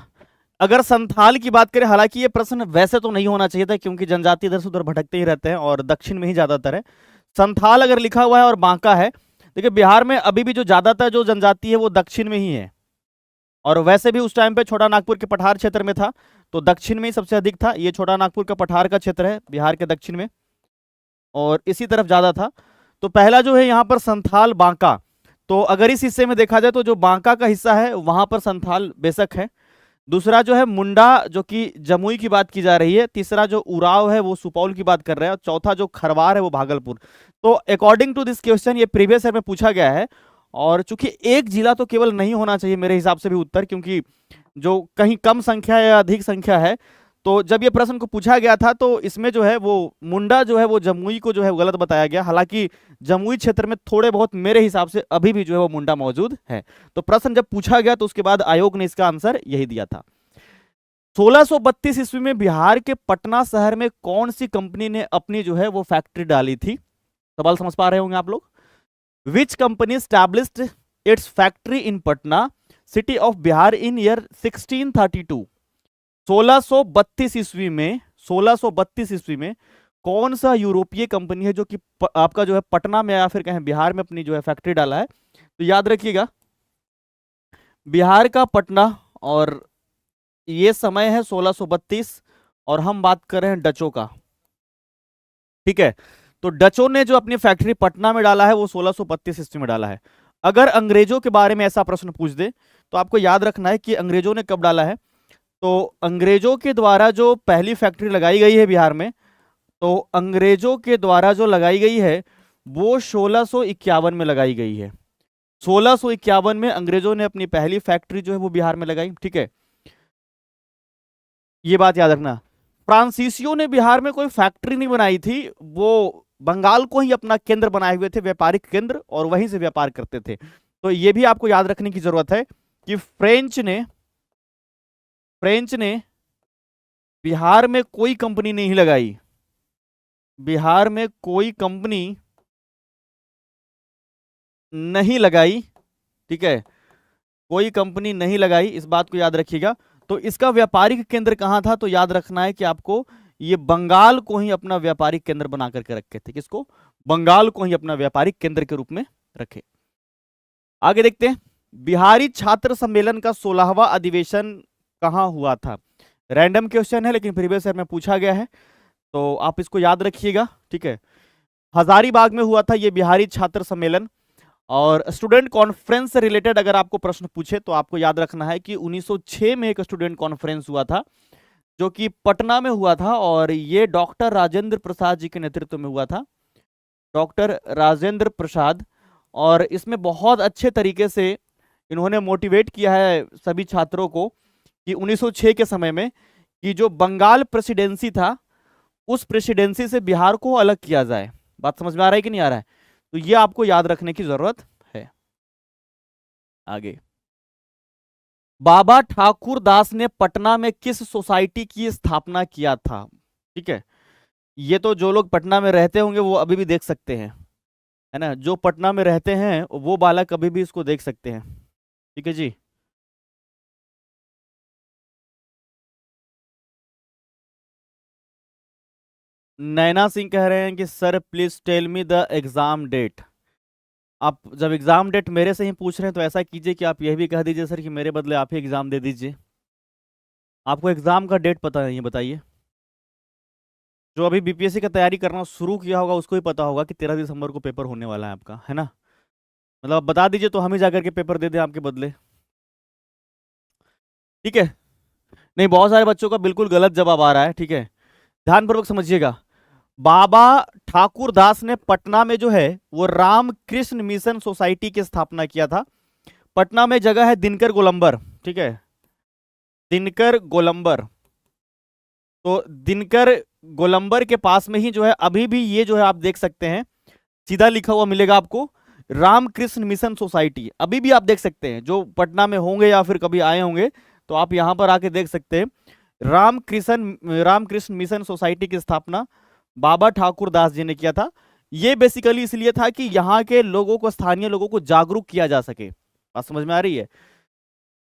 अगर संथाल की बात करें, हालांकि ये प्रश्न वैसे तो नहीं होना चाहिए था क्योंकि जनजाति इधर से उधर भटकते ही रहते हैं और दक्षिण में ही ज्यादातर है। संथाल अगर लिखा हुआ है और बांका है, देखिए बिहार में अभी भी जो ज्यादातर जो जनजाति है वो दक्षिण में ही है, और वैसे भी उस टाइम पे छोटा नागपुर के पठार क्षेत्र में था, तो दक्षिण में ही सबसे अधिक था। ये छोटा नागपुर का पठार का क्षेत्र है बिहार के दक्षिण में, और इसी तरफ ज्यादा था। तो पहला जो है यहाँ पर संथाल बांका, तो अगर इस हिस्से में देखा जाए तो जो बांका का हिस्सा है वहां पर संथाल बेशक है। दूसरा जो है मुंडा, जो कि जमुई की बात की जा रही है। तीसरा जो उराव है वो सुपौल की बात कर रहे हैं, और चौथा जो खरवार है वो भागलपुर। तो अकॉर्डिंग टू दिस क्वेश्चन, ये प्रीवियस ईयर में पूछा गया है, और चूंकि एक जिला तो केवल नहीं होना चाहिए मेरे हिसाब से भी उत्तर, क्योंकि जो कहीं कम संख्या या अधिक संख्या है, तो जब ये प्रश्न को पूछा गया था तो इसमें जो है वो मुंडा जो है वो जमुई को जो है गलत बताया गया। हालांकि जमुई क्षेत्र में थोड़े बहुत मेरे हिसाब से अभी भी जो है वो मुंडा मौजूद है। तो प्रश्न जब पूछा गया तो उसके बाद आयोग ने इसका आंसर यही दिया था। 1632 ईस्वी में बिहार के पटना शहर में कौन सी कंपनी ने अपनी जो है वो फैक्ट्री डाली थी? सवाल समझ पा रहे होंगे आप लोग। Which company established it's factory in Patna city of Bihar in year 1632? 1632 ईस्वी में 1632 ईस्वी में कौन सा यूरोपीय कंपनी है जो कि आपका जो है पटना में या फिर कहें बिहार में अपनी जो है फैक्ट्री डाला है? तो याद रखिएगा, बिहार का पटना, और ये समय है 1632, और हम बात कर रहे हैं डचों का। ठीक है, तो डचों ने जो अपनी फैक्ट्री पटना में डाला है वो 1632 ईस्वी में डाला है। अगर अंग्रेजों के बारे में ऐसा प्रश्न पूछ दे तो आपको याद रखना है कि अंग्रेजों ने कब डाला है। तो अंग्रेजों के द्वारा जो पहली फैक्ट्री लगाई गई है बिहार में, तो अंग्रेजों के द्वारा जो लगाई गई है वो 1651 में लगाई गई है। 1651 में अंग्रेजों ने अपनी पहली फैक्ट्री जो है वो बिहार में लगाई। ठीक है, ये बात याद रखना। फ्रांसीसियों ने बिहार में कोई फैक्ट्री नहीं बनाई थी, वो बंगाल को ही अपना केंद्र बनाए हुए थे, व्यापारिक केंद्र, और वहीं से व्यापार करते थे। तो ये भी आपको याद रखने की जरूरत है कि फ्रेंच ने बिहार में कोई कंपनी नहीं लगाई, बिहार में कोई कंपनी नहीं लगाई, ठीक है, कोई कंपनी नहीं लगाई, इस बात को याद रखिएगा। तो इसका व्यापारिक केंद्र कहां था, तो याद रखना है कि आपको ये बंगाल को ही अपना व्यापारिक केंद्र बना करके रखे थे। किसको? बंगाल को ही अपना व्यापारिक केंद्र के रूप में रखे। आगे देखते हैं, बिहारी छात्र सम्मेलन का 16वां अधिवेशन कहां हुआ था? रैंडम क्वेश्चन है लेकिन प्रीवियस ईयर में पूछा गया है, तो आप इसको याद रखिएगा, ठीक है। हजारीबाग में हुआ था ये बिहारी छात्र सम्मेलन। और स्टूडेंट कॉन्फ्रेंस से रिलेटेड अगर आपको प्रश्न पूछे तो आपको याद रखना है कि 1906 में एक स्टूडेंट कॉन्फ्रेंस हुआ था जो कि पटना में हुआ था, और ये डॉक्टर राजेंद्र प्रसाद जी के नेतृत्व में हुआ था, डॉक्टर राजेंद्र प्रसाद। और इसमें बहुत अच्छे तरीके से इन्होंने मोटिवेट किया है सभी छात्रों को कि 1906 के समय में कि जो बंगाल प्रेसिडेंसी था उस प्रेसिडेंसी से बिहार को अलग किया जाए। बात समझ में आ रहा है कि नहीं आ रहा है? तो ये आपको याद रखने की जरूरत है। आगे, बाबा ठाकुर दास ने पटना में किस सोसाइटी की स्थापना किया था? ठीक है, ये तो जो लोग पटना में रहते होंगे वो अभी भी देख सकते हैं, है ना, जो पटना में रहते हैं वो बालक अभी भी इसको देख सकते हैं, ठीक है जी। नैना सिंह कह रहे हैं कि sir please tell me the exam date. आप जब एग्जाम डेट मेरे से ही पूछ रहे हैं तो ऐसा कीजिए कि आप यह भी कह दीजिए सर कि मेरे बदले आप ही एग्जाम दे दीजिए। आपको एग्जाम का डेट पता नहीं है, बताइए। जो अभी बीपीएससी का तैयारी करना शुरू किया होगा उसको ही पता होगा कि 13 दिसंबर को पेपर होने वाला है आपका, है ना। मतलब आप बता दीजिए तो हम ही जाकर के पेपर दे दें आपके बदले, ठीक है। नहीं, बहुत सारे बच्चों का बिल्कुल गलत जवाब आ रहा है, ठीक है, ध्यानपूर्वक समझिएगा। बाबा ठाकुर दास ने पटना में जो है वो रामकृष्ण मिशन सोसाइटी की स्थापना किया था। पटना में जगह है दिनकर गोलंबर, ठीक है, दिनकर गोलंबर। तो दिनकर गोलंबर के पास में ही जो है अभी भी ये जो है आप देख सकते हैं, सीधा लिखा हुआ मिलेगा आपको रामकृष्ण मिशन सोसाइटी। अभी भी आप देख सकते हैं, जो पटना में होंगे या फिर कभी आए होंगे तो आप यहां पर आके देख सकते हैं। रामकृष्ण मिशन सोसाइटी की स्थापना बाबा ठाकुर दास जी ने किया था। ये बेसिकली इसलिए था कि यहाँ के लोगों को, स्थानीय लोगों को जागरूक किया जा सके। बात समझ में आ रही है?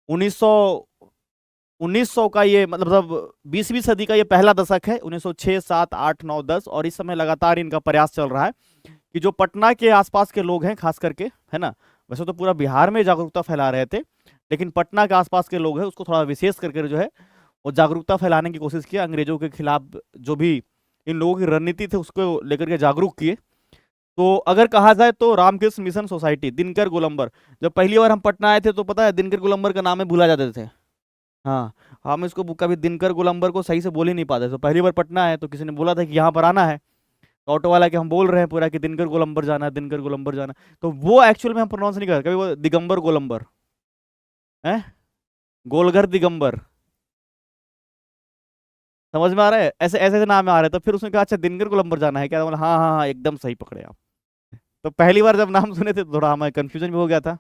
1900 का ये मतलब 20वीं सदी का ये पहला दशक है, 1906, 7, 8, 9, 10, और इस समय लगातार इनका प्रयास चल रहा है कि जो पटना के आसपास के लोग हैं खास करके, है ना, वैसे तो पूरा बिहार में जागरूकता फैला रहे थे लेकिन पटना के आसपास के लोग हैं उसको थोड़ा विशेष करके जो है वो जागरूकता फैलाने की कोशिश किया। अंग्रेजों के खिलाफ जो भी इन लोगों की रणनीति थी उसको लेकर के जागरूक किए। तो अगर कहा जाए तो रामकृष्ण मिशन सोसाइटी, दिनकर गोलंबर। जब पहली बार हम पटना आए थे तो पता है दिनकर गोलंबर का नाम है भूला जाते थे। हाँ, हम इसको कभी दिनकर गोलंबर को सही से बोल ही नहीं पाते। तो पहली बार पटना है तो किसी ने बोला था कि यहाँ पर आना है, तो ऑटो वाला के हम बोल रहे हैं पूरा कि दिनकर गोलंबर जाना है, दिनकर गोलंबर जाना है। तो वो एक्चुअल में हम प्रोनाउंस नहीं करते, कभी वो दिगंबर गोलंबर है, गोलघर दिगंबर। समझ में आ रहा है? ऐसे ऐसे नाम आ रहे हैं। तो फिर उसने कहा अच्छा दिनकर गोलंबर जाना है क्या? बोला हाँ हाँ हाँ, एकदम सही पकड़े आप। तो पहली बार जब नाम सुने थे तो थोड़ा हमें कंफ्यूजन भी हो गया था।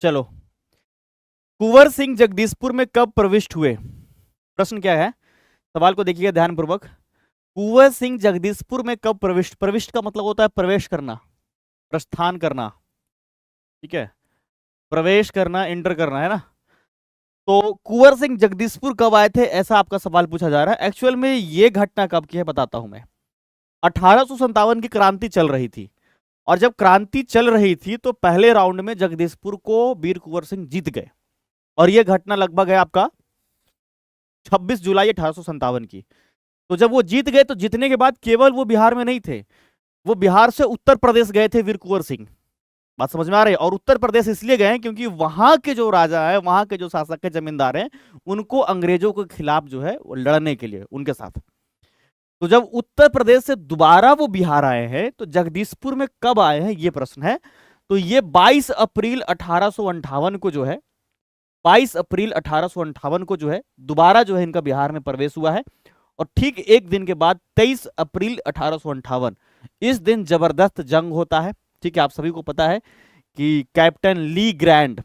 चलो, कुंवर सिंह जगदीशपुर में कब प्रविष्ट हुए? प्रश्न क्या है, सवाल को देखिएगा ध्यानपूर्वक। कुंवर सिंह जगदीशपुर में कब प्रविष्ट, प्रविष्ट का मतलब होता है प्रवेश करना, प्रस्थान करना, ठीक है, प्रवेश करना, इंटर करना, है ना। तो कुंवर सिंह जगदीशपुर कब आए थे ऐसा आपका सवाल पूछा जा रहा है। एक्चुअल में ये घटना कब की है बताता हूं मैं। 1857 की क्रांति चल रही थी, और जब क्रांति चल रही थी तो पहले राउंड में जगदीशपुर को वीर कुंवर सिंह जीत गए, और यह घटना लगभग है आपका 26 जुलाई 1857 की। तो जब वो जीत गए तो जीतने के बाद केवल वो बिहार में नहीं थे, वो बिहार से उत्तर प्रदेश गए थे वीर कुंवर सिंह। बात समझ में आ रही है? और उत्तर प्रदेश इसलिए गए क्योंकि वहां के जो राजा है, वहां के जो शासक है, जमींदार हैं, उनको अंग्रेजों के खिलाफ जो है वो लड़ने के लिए उनके साथ। तो जब उत्तर प्रदेश से दोबारा वो बिहार आए हैं तो जगदीशपुर में कब आए हैं ये प्रश्न है। तो ये 22 अप्रैल 1858 को जो है, 22 अप्रैल 1858 को जो है दोबारा जो है इनका बिहार में प्रवेश हुआ है। और ठीक एक दिन के बाद 23 अप्रैल 1858 इस दिन जबरदस्त जंग होता है, ठीक है, आप सभी को पता है कि कैप्टन ली ग्रैंड,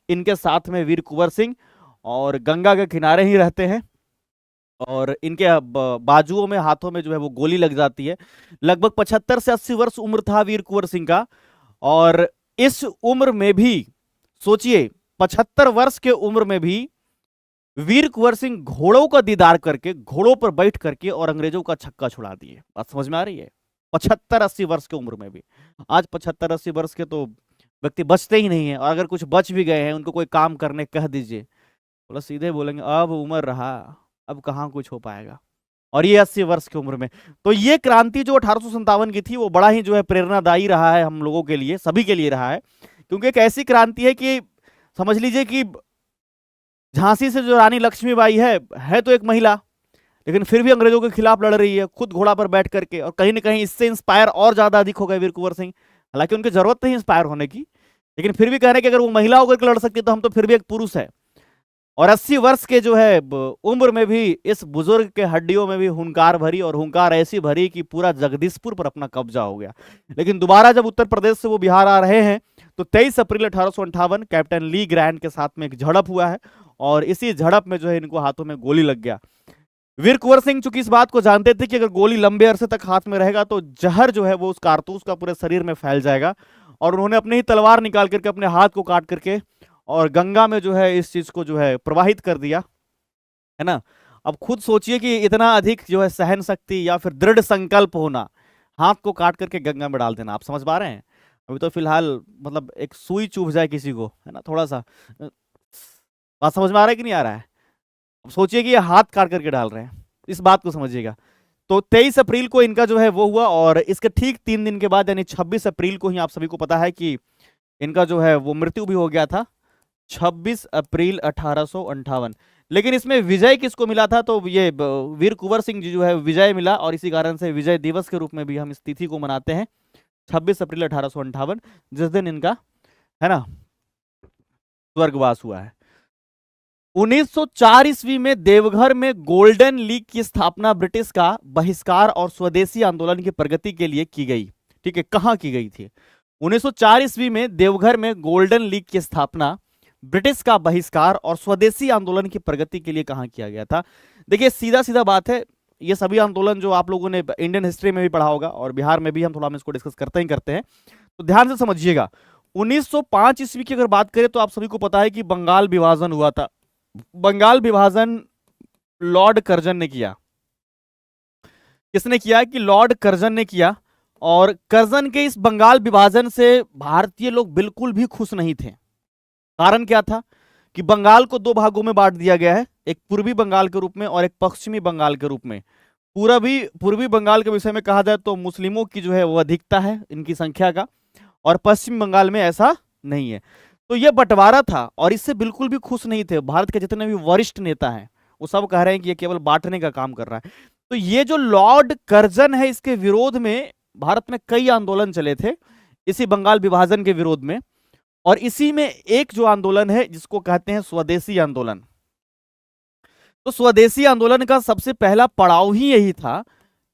इनके साथ में वीर कुंवर सिंह, और गंगा के किनारे ही रहते हैं, और इनके बाजुओं में, हाथों में जो है वो गोली लग जाती है। लगभग 75 से 80 वर्ष उम्र था वीर कुंवर सिंह का, और इस उम्र में भी सोचिए, 75 वर्ष के उम्र में भी वीर कुंवर सिंह घोड़ों का दीदार करके, घोड़ों पर बैठ करके और अंग्रेजों का छक्का छुड़ा दिए। बात समझ में आ रही है? 75-80 वर्ष की उम्र में भी। आज 75-80 वर्ष के तो व्यक्ति बचते ही नहीं है, और अगर कुछ बच भी गए हैं, उनको कोई काम करने कह दीजिए, बोला सीधे बोलेंगे अब उम्र रहा, अब कहाँ कुछ हो पाएगा। और ये 80 वर्ष की उम्र में। तो ये क्रांति जो 1857 की थी, वो बड़ा ही जो है प्रेरणादायी रहा है हम लोगों के लिए, सभी के लिए रहा है, क्योंकि एक ऐसी क्रांति है कि समझ लीजिए कि झांसी से जो रानी लक्ष्मीबाई है तो एक महिला, लेकिन फिर भी अंग्रेजों के खिलाफ लड़ रही है, खुद घोड़ा पर बैठ करके, और कहीं ना कहीं इससे इंस्पायर और ज्यादा अधिक हो गए वीर कुंवर सिंह। हालांकि उनकी जरूरत नहीं इंस्पायर होने की, लेकिन फिर भी कह रहे हैं कि अगर वो महिला होकर लड़ सकती तो हम तो फिर भी एक पुरुष है। और 80 वर्ष के जो है उम्र में भी इस बुजुर्ग के हड्डियों में भी हुंकार भरी, और हुंकार ऐसी भरी कि पूरा जगदीशपुर पर अपना कब्जा हो गया। लेकिन दोबारा जब उत्तर प्रदेश से वो बिहार आ रहे हैं, तो 23 अप्रैल 1858 कैप्टन ली ग्रैंड के साथ में एक झड़प हुआ है, और इसी झड़प में जो है इनको हाथों में गोली लग गया। वीर कुंवर सिंह चूंकि इस बात को जानते थे कि अगर गोली लंबे अरसे तक हाथ में रहेगा तो जहर जो है वो उस कारतूस का पूरे शरीर में फैल जाएगा, और उन्होंने अपने ही तलवार निकाल करके अपने हाथ को काट करके और गंगा में जो है इस चीज को जो है प्रवाहित कर दिया, है ना। अब खुद सोचिए कि इतना अधिक जो है सहन शक्ति या फिर दृढ़ संकल्प होना, हाथ को काट करके गंगा में डाल देना। आप समझ पा रहे हैं? अभी तो फिलहाल मतलब एक सुई चुभ जाए किसी को, है ना, थोड़ा सा बात समझ में आ रहा है कि नहीं आ रहा है? अब सोचिए कि ये हाथ काट करके डाल रहे हैं, इस बात को समझिएगा। तो 23 अप्रैल को इनका जो है वो हुआ, और इसके ठीक 3 दिन के बाद यानी 26 अप्रैल को ही आप सभी को पता है कि इनका जो है वो मृत्यु भी हो गया था, 26 अप्रैल 1858। लेकिन इसमें विजय किसको मिला था? तो ये वीर कुंवर सिंह जी जो है विजय मिला, और इसी कारण से विजय दिवस के रूप में भी हम इस तिथि को मनाते हैं, 26 अप्रैल 1858, जिस दिन इनका, है ना, स्वर्गवास हुआ है। 1904 ईस्वी में देवघर में गोल्डन लीग की स्थापना ब्रिटिश का बहिष्कार और स्वदेशी आंदोलन की प्रगति के लिए की गई। ठीक है, कहां की गई थी? 1904 ईस्वी में देवघर में गोल्डन लीग की स्थापना, ब्रिटिश का बहिष्कार और स्वदेशी आंदोलन की प्रगति के लिए कहां किया गया था? देखिए सीधा सीधा बात है, ये सभी आंदोलन जो आप लोगों ने इंडियन हिस्ट्री में भी पढ़ा होगा, और बिहार में भी हम थोड़ा इसको डिस्कस करते हैं, तो ध्यान से समझिएगा। 1905 ईस्वी की अगर बात करें तो आप सभी को पता है कि बंगाल विभाजन हुआ था। बंगाल विभाजन लॉर्ड कर्जन ने किया। किसने किया? कि लॉर्ड कर्जन ने किया, और कर्जन के इस बंगाल विभाजन से भारतीय लोग बिल्कुल भी खुश नहीं थे। कारण क्या था? कि बंगाल को 2 भागों में बांट दिया गया है, एक पूर्वी बंगाल के रूप में और एक पश्चिमी बंगाल के रूप में। पूर्वी बंगाल के विषय में कहा जाए तो मुस्लिमों की जो है वो अधिकता है इनकी संख्या का, और पश्चिम बंगाल में ऐसा नहीं है। तो यह बंटवारा था, और इससे बिल्कुल भी खुश नहीं थे। भारत के जितने भी वरिष्ठ नेता हैं वो सब कह रहे हैं कि ये केवल बांटने का काम कर रहा है। तो ये जो लॉर्ड कर्जन है, इसके विरोध में भारत में कई आंदोलन चले थे, इसी बंगाल विभाजन के विरोध में। और इसी में एक जो आंदोलन है जिसको कहते हैं स्वदेशी आंदोलन। तो स्वदेशी आंदोलन का सबसे पहला पड़ाव ही यही था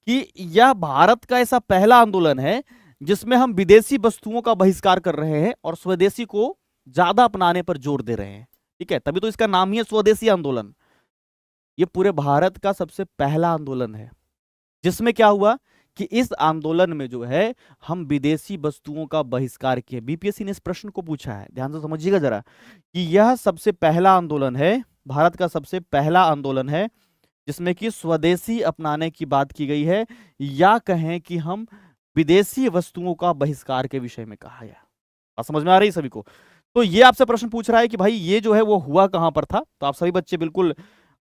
कि यह भारत का ऐसा पहला आंदोलन है जिसमें हम विदेशी वस्तुओं का बहिष्कार कर रहे हैं और स्वदेशी को ज्यादा अपनाने पर जोर दे रहे हैं। ठीक है, तभी तो इसका नाम ही है स्वदेशी आंदोलन। ये पूरे भारत का सबसे पहला आंदोलन है जिसमें क्या हुआ कि इस आंदोलन में जो है हम विदेशी वस्तुओं का बहिष्कार किए। बीपीएससी ने इस प्रश्न को पूछा है, ध्यान से समझिएगा जरा, कि यह सबसे पहला आंदोलन है, भारत का सबसे पहला आंदोलन है जिसमें कि स्वदेशी अपनाने की बात की गई है, या कहें कि हम विदेशी वस्तुओं का बहिष्कार के विषय में कहा गया। बात समझ में आ रही है सभी को? तो ये आपसे प्रश्न पूछ रहा है कि भाई ये जो है वो हुआ कहां पर था। तो आप सभी बच्चे बिल्कुल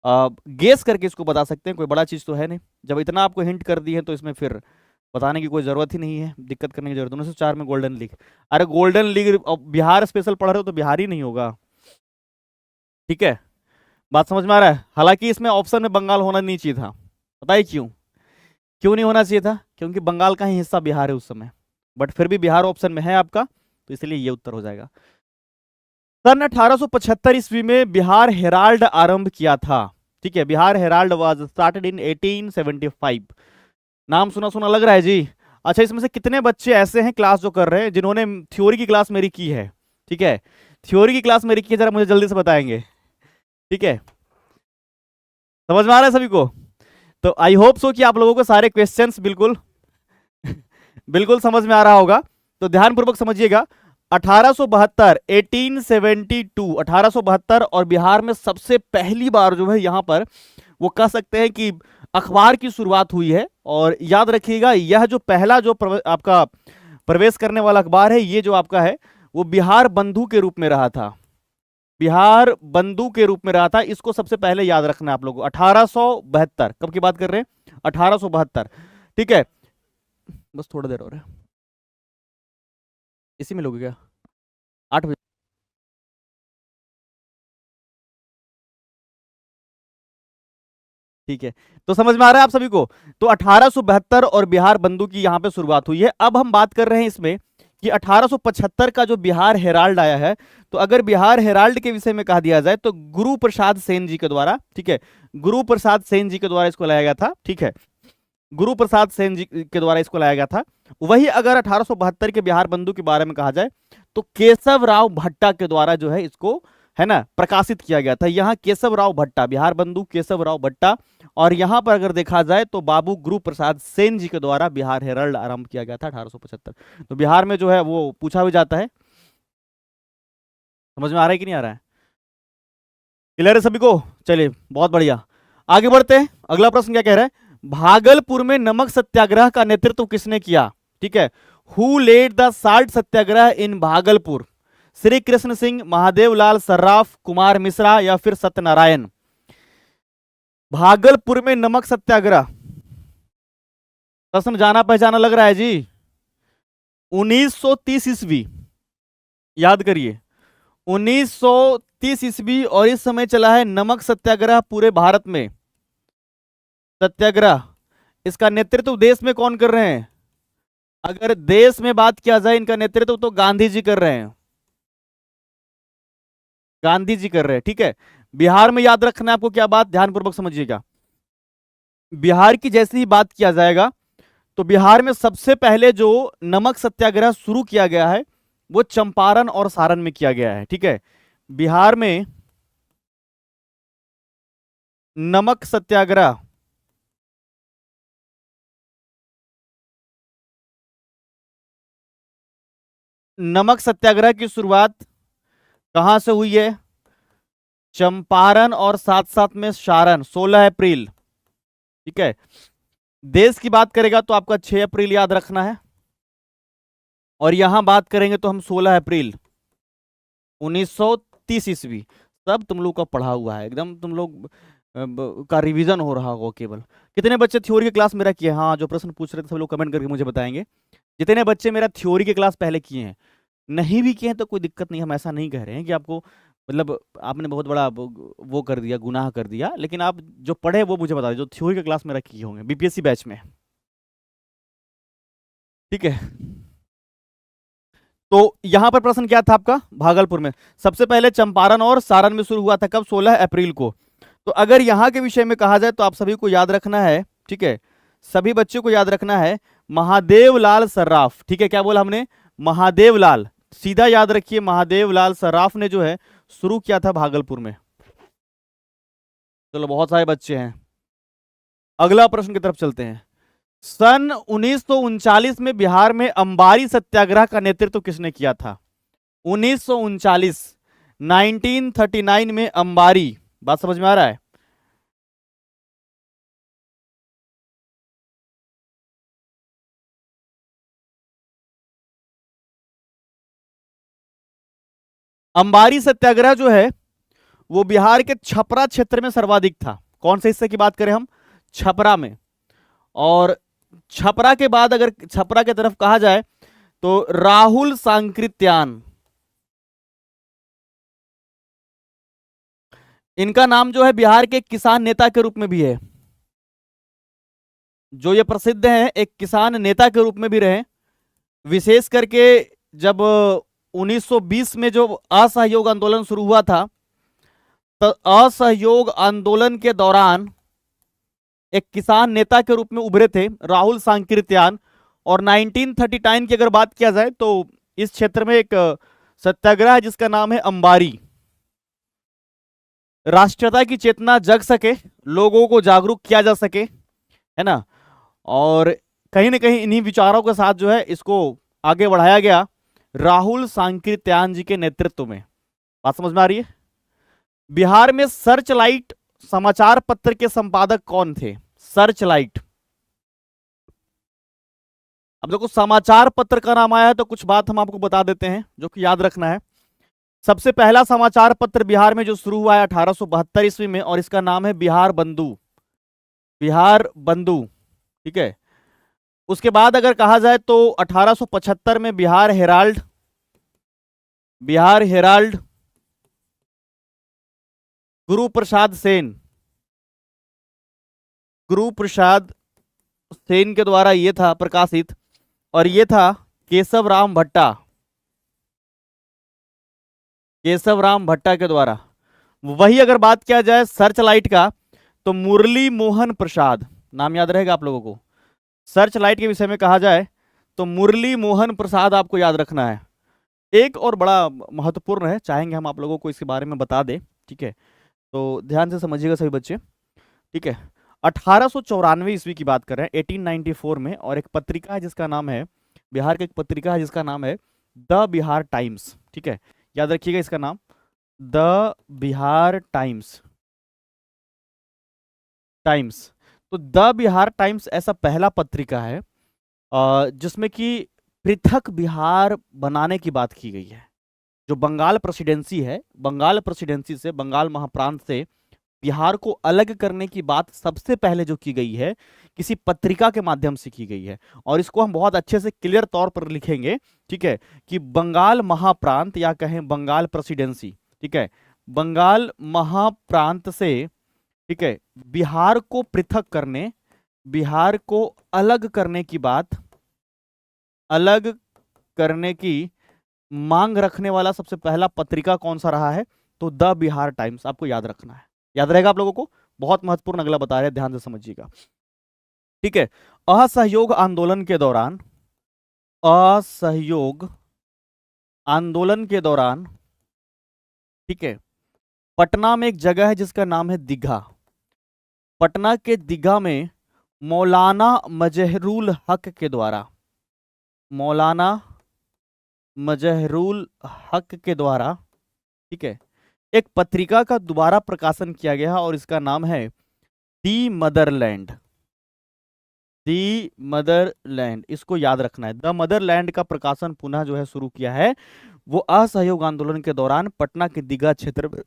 गेस करके इसको बता सकते हैं, कोई बड़ा चीज तो है नहीं। जब इतना आपको हिंट कर दी है तो इसमें फिर बताने की कोई जरूरत ही नहीं है, दिक्कत करने की जरूरत। 1904 में गोल्डन लीग। अरे गोल्डन लीग बिहार स्पेशल पढ़ रहे हो तो बिहार ही नहीं होगा। ठीक है, बात समझ में आ रहा है? हालांकि इसमें ऑप्शन में बंगाल होना नहीं चाहिए था। पता है क्यों नहीं होना चाहिए था? क्योंकि बंगाल का ही हिस्सा बिहार है उस समय, बट फिर भी बिहार ऑप्शन में है आपका, तो इसलिए ये उत्तर हो जाएगा। सन 1875 ईस्वी में बिहार हेराल्ड आरंभ किया था। ठीक है, Bihar Herald was started in 1875। नाम सुना सुना लग रहा है जी। अच्छा, इसमें से कितने बच्चे ऐसे हैं क्लास जो कर रहे हैं जिन्होंने थ्योरी की क्लास मेरी की है? ठीक है, थ्योरी की क्लास मेरी की है, जरा मुझे जल्दी से बताएंगे। ठीक है, समझ में आ रहा है सभी को? तो आई होप सो कि आप लोगों को सारे क्वेश्चंस बिल्कुल बिल्कुल समझ में आ रहा होगा। तो ध्यानपूर्वक समझिएगा। 1872 1872 1872 और बिहार में सबसे पहली बार जो है यहां पर वो कह सकते हैं कि अखबार की शुरुआत हुई है। और याद रखिएगा, यह जो पहला जो आपका प्रवेश करने वाला अखबार है, ये जो आपका है वो बिहार बंधु के रूप में रहा था। बिहार बंधु के रूप में रहा था। इसको सबसे पहले याद रखना है आप लोगों को। 1872 कब की बात कर रहे हैं? 1872। ठीक है, बस थोड़ा देर और है, इसी में लोगे क्या? 8 बजे। ठीक है, तो समझ में आ रहा है आप सभी को? तो 1872 और बिहार बंधु की यहां पे शुरुआत हुई है। अब हम बात कर रहे हैं इसमें कि 1875 का जो बिहार हेराल्ड आया है, तो अगर बिहार हेराल्ड के विषय में कहा दिया जाए तो गुरु प्रसाद सेन जी के द्वारा, ठीक है, गुरु प्रसाद सेन जी के द्वारा इसको लाया गया था। ठीक है, गुरु प्रसाद सेन जी के द्वारा इसको लाया गया था। वही अगर 1872 के बिहार बंधु के बारे में कहा जाए तो केशव राव भट्टा के द्वारा जो है इसको, है ना, प्रकाशित किया गया था। यहाँ केशव राव भट्टा, बिहार बंधु केशव राव भट्टा, और यहां पर अगर देखा जाए तो बाबू गुरु प्रसाद सेन जी के द्वारा बिहार हेराल्ड आरंभ किया गया था 1875। तो बिहार में जो है वो पूछा भी जाता है। समझ में आ रहा है कि नहीं आ रहा है? क्लियर है सभी को? चलिए, बहुत बढ़िया, आगे बढ़ते हैं। अगला प्रश्न क्या कह रहा है? भागलपुर में नमक सत्याग्रह का नेतृत्व किसने किया? ठीक है, हु लेड द साल्ट सत्याग्रह इन भागलपुर? श्री कृष्ण सिंह, महादेव लाल सर्राफ, कुमार मिश्रा या फिर सत्यनारायण? भागलपुर में नमक सत्याग्रह, प्रश्न जाना पहचाना लग रहा है जी। 1930 ईस्वी, याद करिए, 1930 ईस्वी, और इस समय चला है नमक सत्याग्रह पूरे भारत में। सत्याग्रह, इसका नेतृत्व देश में कौन कर रहे हैं? अगर देश में बात किया जाए इनका नेतृत्व तो गांधी जी कर रहे हैं, गांधी जी कर रहे हैं। ठीक है, बिहार में याद रखना है आपको क्या बात, ध्यानपूर्वक समझिएगा। बिहार की जैसे ही बात किया जाएगा तो बिहार में सबसे पहले जो नमक सत्याग्रह शुरू किया गया है वो चंपारण और सारण में किया गया है। ठीक है, बिहार में नमक सत्याग्रह नमक सत्याग्रह की शुरुआत कहां से हुई है? चंपारण और साथ साथ में सारण, 16 अप्रैल। ठीक है, देश की बात करेगा तो आपका 6 अप्रैल याद रखना है, और यहां बात करेंगे तो हम 16 अप्रैल 1930 ईस्वी। सब तुम लोग का पढ़ा हुआ है एकदम, तुम लोग का रिवीजन हो रहा होगा केवल। कितने बच्चे थ्योरी की क्लास मेरा किए? हाँ, जो प्रश्न पूछ रहे थे सब लोग कमेंट करके मुझे बताएंगे। जितने बच्चे मेरा थ्योरी की क्लास पहले किए हैं, नहीं भी किए हैं तो कोई दिक्कत नहीं, हम ऐसा नहीं कह रहे हैं कि आपको मतलब आपने बहुत बड़ा वो कर दिया, गुनाह कर दिया, लेकिन आप जो पढ़े वो मुझे बता दीजिए, जो थ्योरी की क्लास मेरा किए होंगे बीपीएससी बैच में। ठीक है, तो यहां पर प्रश्न क्या था आपका? भागलपुर में सबसे पहले चंपारण और सारण में शुरू हुआ था, कब? 16 अप्रैल को। तो अगर यहां के विषय में कहा जाए तो आप सभी को याद रखना है, ठीक है, सभी बच्चों को याद रखना है, महादेव लाल सर्राफ। ठीक है, क्या बोला हमने? महादेव लाल, सीधा याद रखिए, महादेव लाल सर्राफ ने जो है शुरू किया था भागलपुर में। चलो, बहुत सारे बच्चे हैं, अगला प्रश्न की तरफ चलते हैं। सन 1939 में बिहार में अंबारी सत्याग्रह का नेतृत्व किसने किया था? 1939, 1939 में अंबारी, बात समझ में आ रहा है? अंबारी सत्याग्रह जो है वो बिहार के छपरा क्षेत्र में सर्वाधिक था। कौन से हिस्से की बात करें हम? छपरा में। और छपरा के बाद अगर छपरा की तरफ कहा जाए तो राहुल सांकृत्यान, इनका नाम जो है बिहार के किसान नेता के रूप में भी है, जो ये प्रसिद्ध हैं एक किसान नेता के रूप में भी रहे। विशेष करके जब 1920 में जो असहयोग आंदोलन शुरू हुआ था, तो असहयोग आंदोलन के दौरान एक किसान नेता के रूप में उभरे थे राहुल सांकृत्यान, और 1939 की अगर बात किया जाए तो इस क्षेत्र में एक सत्याग्रह है जिसका नाम है अंबारी। राष्ट्रीयता की चेतना जग सके, लोगों को जागरूक किया जा सके, है ना, और कहीं ना कहीं इन्हीं विचारों के साथ जो है इसको आगे बढ़ाया गया राहुल सांकृत्यायन जी के नेतृत्व में। बात समझ में आ रही है? बिहार में सर्च लाइट समाचार पत्र के संपादक कौन थे? Search light. अब देखो समाचार पत्र का नाम आया है तो कुछ बात हम आपको बता देते हैं जो कि याद रखना है। सबसे पहला समाचार पत्र बिहार में जो शुरू हुआ है 1872 ईस्वी में, और इसका नाम है बिहार बंधु। बिहार बंधु, ठीक है। उसके बाद अगर कहा जाए तो 1875 में बिहार हेराल्ड, बिहार हेराल्ड गुरु प्रसाद सेन, गुरु प्रसाद सेन के द्वारा ये था प्रकाशित, और ये था केशव राम भट्टा, केशव राम भट्टा के द्वारा। वही अगर बात किया जाए सर्च लाइट का तो मुरली मोहन प्रसाद, नाम याद रहेगा आप लोगों को। सर्च लाइट के विषय में कहा जाए तो मुरली मोहन प्रसाद आपको याद रखना है। एक और बड़ा महत्वपूर्ण है, चाहेंगे हम आप लोगों को इसके बारे में बता दें, ठीक है, तो ध्यान से समझिएगा सभी बच्चे, ठीक है। 1894 ईस्वी की बात कर रहे हैं, 1894 में, और एक पत्रिका है जिसका नाम है, बिहार की एक पत्रिका है जिसका नाम है द बिहार टाइम्स, ठीक है, याद रखिएगा इसका नाम, द बिहार टाइम्स, टाइम्स। तो द बिहार टाइम्स ऐसा पहला पत्रिका है जिसमें कि पृथक बिहार बनाने की बात की गई है। जो बंगाल प्रेसिडेंसी है, बंगाल प्रेसिडेंसी से, बंगाल महाप्रांत से बिहार को अलग करने की बात सबसे पहले जो की गई है किसी पत्रिका के माध्यम से की गई है, और इसको हम बहुत अच्छे से क्लियर तौर पर लिखेंगे, ठीक है, कि बंगाल महाप्रांत या कहें बंगाल प्रेसिडेंसी, ठीक है, बंगाल महाप्रांत से, ठीक है, बिहार को पृथक करने, बिहार को अलग करने की बात, अलग करने की मांग रखने वाला सबसे पहला पत्रिका कौन सा रहा है? तो द बिहार टाइम्स, आपको याद रखना है, याद रहेगा आप लोगों को, बहुत महत्वपूर्ण अगला बता रहे हैं, ध्यान से समझिएगा, ठीक है। असहयोग आंदोलन के दौरान, असहयोग आंदोलन के दौरान, ठीक है, पटना में एक जगह है जिसका नाम है दीघा। पटना के दीघा में मौलाना मजहरुल हक के द्वारा, मौलाना मजहरुल हक के द्वारा, ठीक है, एक पत्रिका का दोबारा प्रकाशन किया गया और इसका नाम है दी मदरलैंड, दी मदरलैंड, इसको याद रखना है। द मदरलैंड का प्रकाशन पुनः जो है शुरू किया है वो असहयोग आंदोलन के दौरान पटना के दीघा क्षेत्र में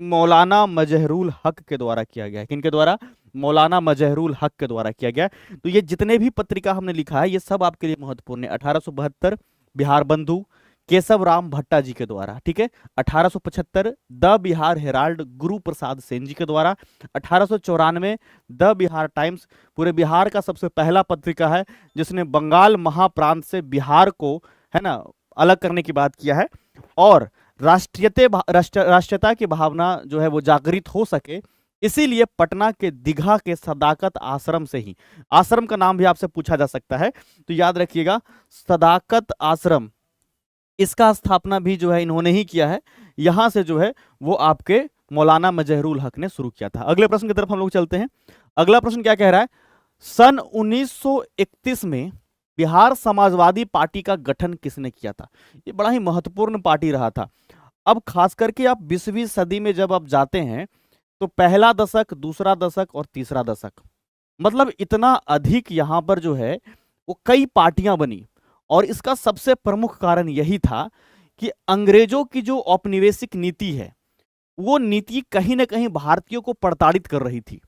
मौलाना मजहरुल हक के द्वारा किया गया है। किनके द्वारा? मौलाना मजहरुल हक के द्वारा किया गया। तो ये जितने भी पत्रिका हमने लिखा है ये सब आपके लिए महत्वपूर्ण है। 1872 बिहार बंधु केशव राम भट्टा जी के द्वारा, ठीक है। 1875 द बिहार हेराल्ड गुरु प्रसाद सेन जी के द्वारा। 1894 द बिहार टाइम्स पूरे बिहार का सबसे पहला पत्रिका है जिसने बंगाल महाप्रांत से बिहार को, है ना, अलग करने की बात किया है, और राष्ट्रीयता की भावना जो है वो जागृत हो सके, इसीलिए पटना के दीघा के सदाकत आश्रम से ही, आश्रम का नाम भी आपसे पूछा जा सकता है तो याद रखिएगा सदाकत आश्रम, इसका स्थापना भी जो है इन्होंने ही किया है। यहां से जो है वो आपके मौलाना मजहरुल हक ने शुरू किया था। अगले प्रश्न की तरफ हम लोग चलते हैं। अगला प्रश्न क्या कह रहा है? सन 1931 में बिहार समाजवादी पार्टी का गठन किसने किया था? ये बड़ा ही महत्वपूर्ण पार्टी रहा था। अब खास करके आप 20वीं सदी में जब आप जाते हैं तो पहला दशक, दूसरा दशक और तीसरा दशक, मतलब इतना अधिक यहां पर जो है वो कई पार्टियां बनी, और इसका सबसे प्रमुख कारण यही था कि अंग्रेजों की जो औपनिवेशिक नीति है वो नीति कहीं ना कहीं भारतीयों को प्रताड़ित कर रही थी,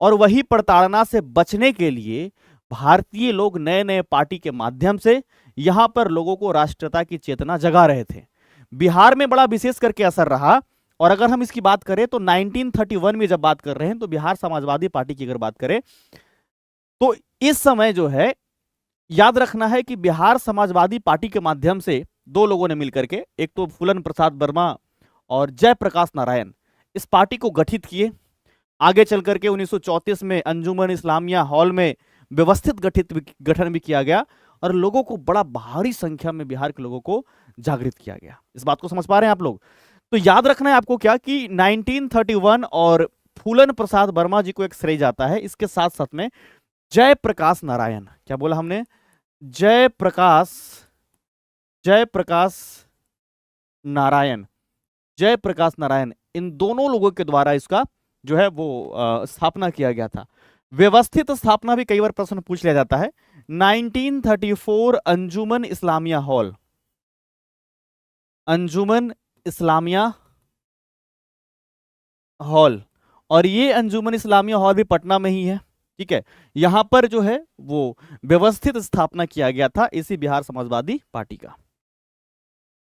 और वही प्रताड़ना से बचने के लिए भारतीय लोग नए नए पार्टी के माध्यम से यहां पर लोगों को राष्ट्रीयता की चेतना जगा रहे थे। बिहार में बड़ा विशेष करके असर रहा, और अगर हम इसकी बात करें तो 1931 में जब बात कर रहे हैं तो बिहार समाजवादी पार्टी की अगर बात करें तो इस समय जो है याद रखना है कि बिहार समाजवादी पार्टी के माध्यम से दो लोगों ने मिलकर के, एक तो फूलन प्रसाद वर्मा और जयप्रकाश नारायण, इस पार्टी को गठित किए। आगे चल करके 1934 में अंजुमन इस्लामिया हॉल में व्यवस्थित गठन भी किया गया और लोगों को बड़ा भारी संख्या में बिहार के लोगों को जागृत किया गया। इस बात को समझ पा रहे हैं आप लोग? तो याद रखना है आपको क्या कि 1931 और फूलन प्रसाद वर्मा जी को एक श्रेय जाता है। इसके साथ साथ में जयप्रकाश नारायण, क्या बोला हमने? जयप्रकाश नारायण, जयप्रकाश नारायण, इन दोनों लोगों के द्वारा इसका जो है वो स्थापना किया गया था। व्यवस्थित स्थापना भी कई बार प्रश्न पूछ लिया जाता है। 1934 अंजुमन इस्लामिया हॉल, अंजुमन इस्लामिया हॉल, और ये अंजुमन इस्लामिया हॉल भी पटना में ही है, ठीक है। यहां पर जो है वो व्यवस्थित स्थापना किया गया था इसी बिहार समाजवादी पार्टी का।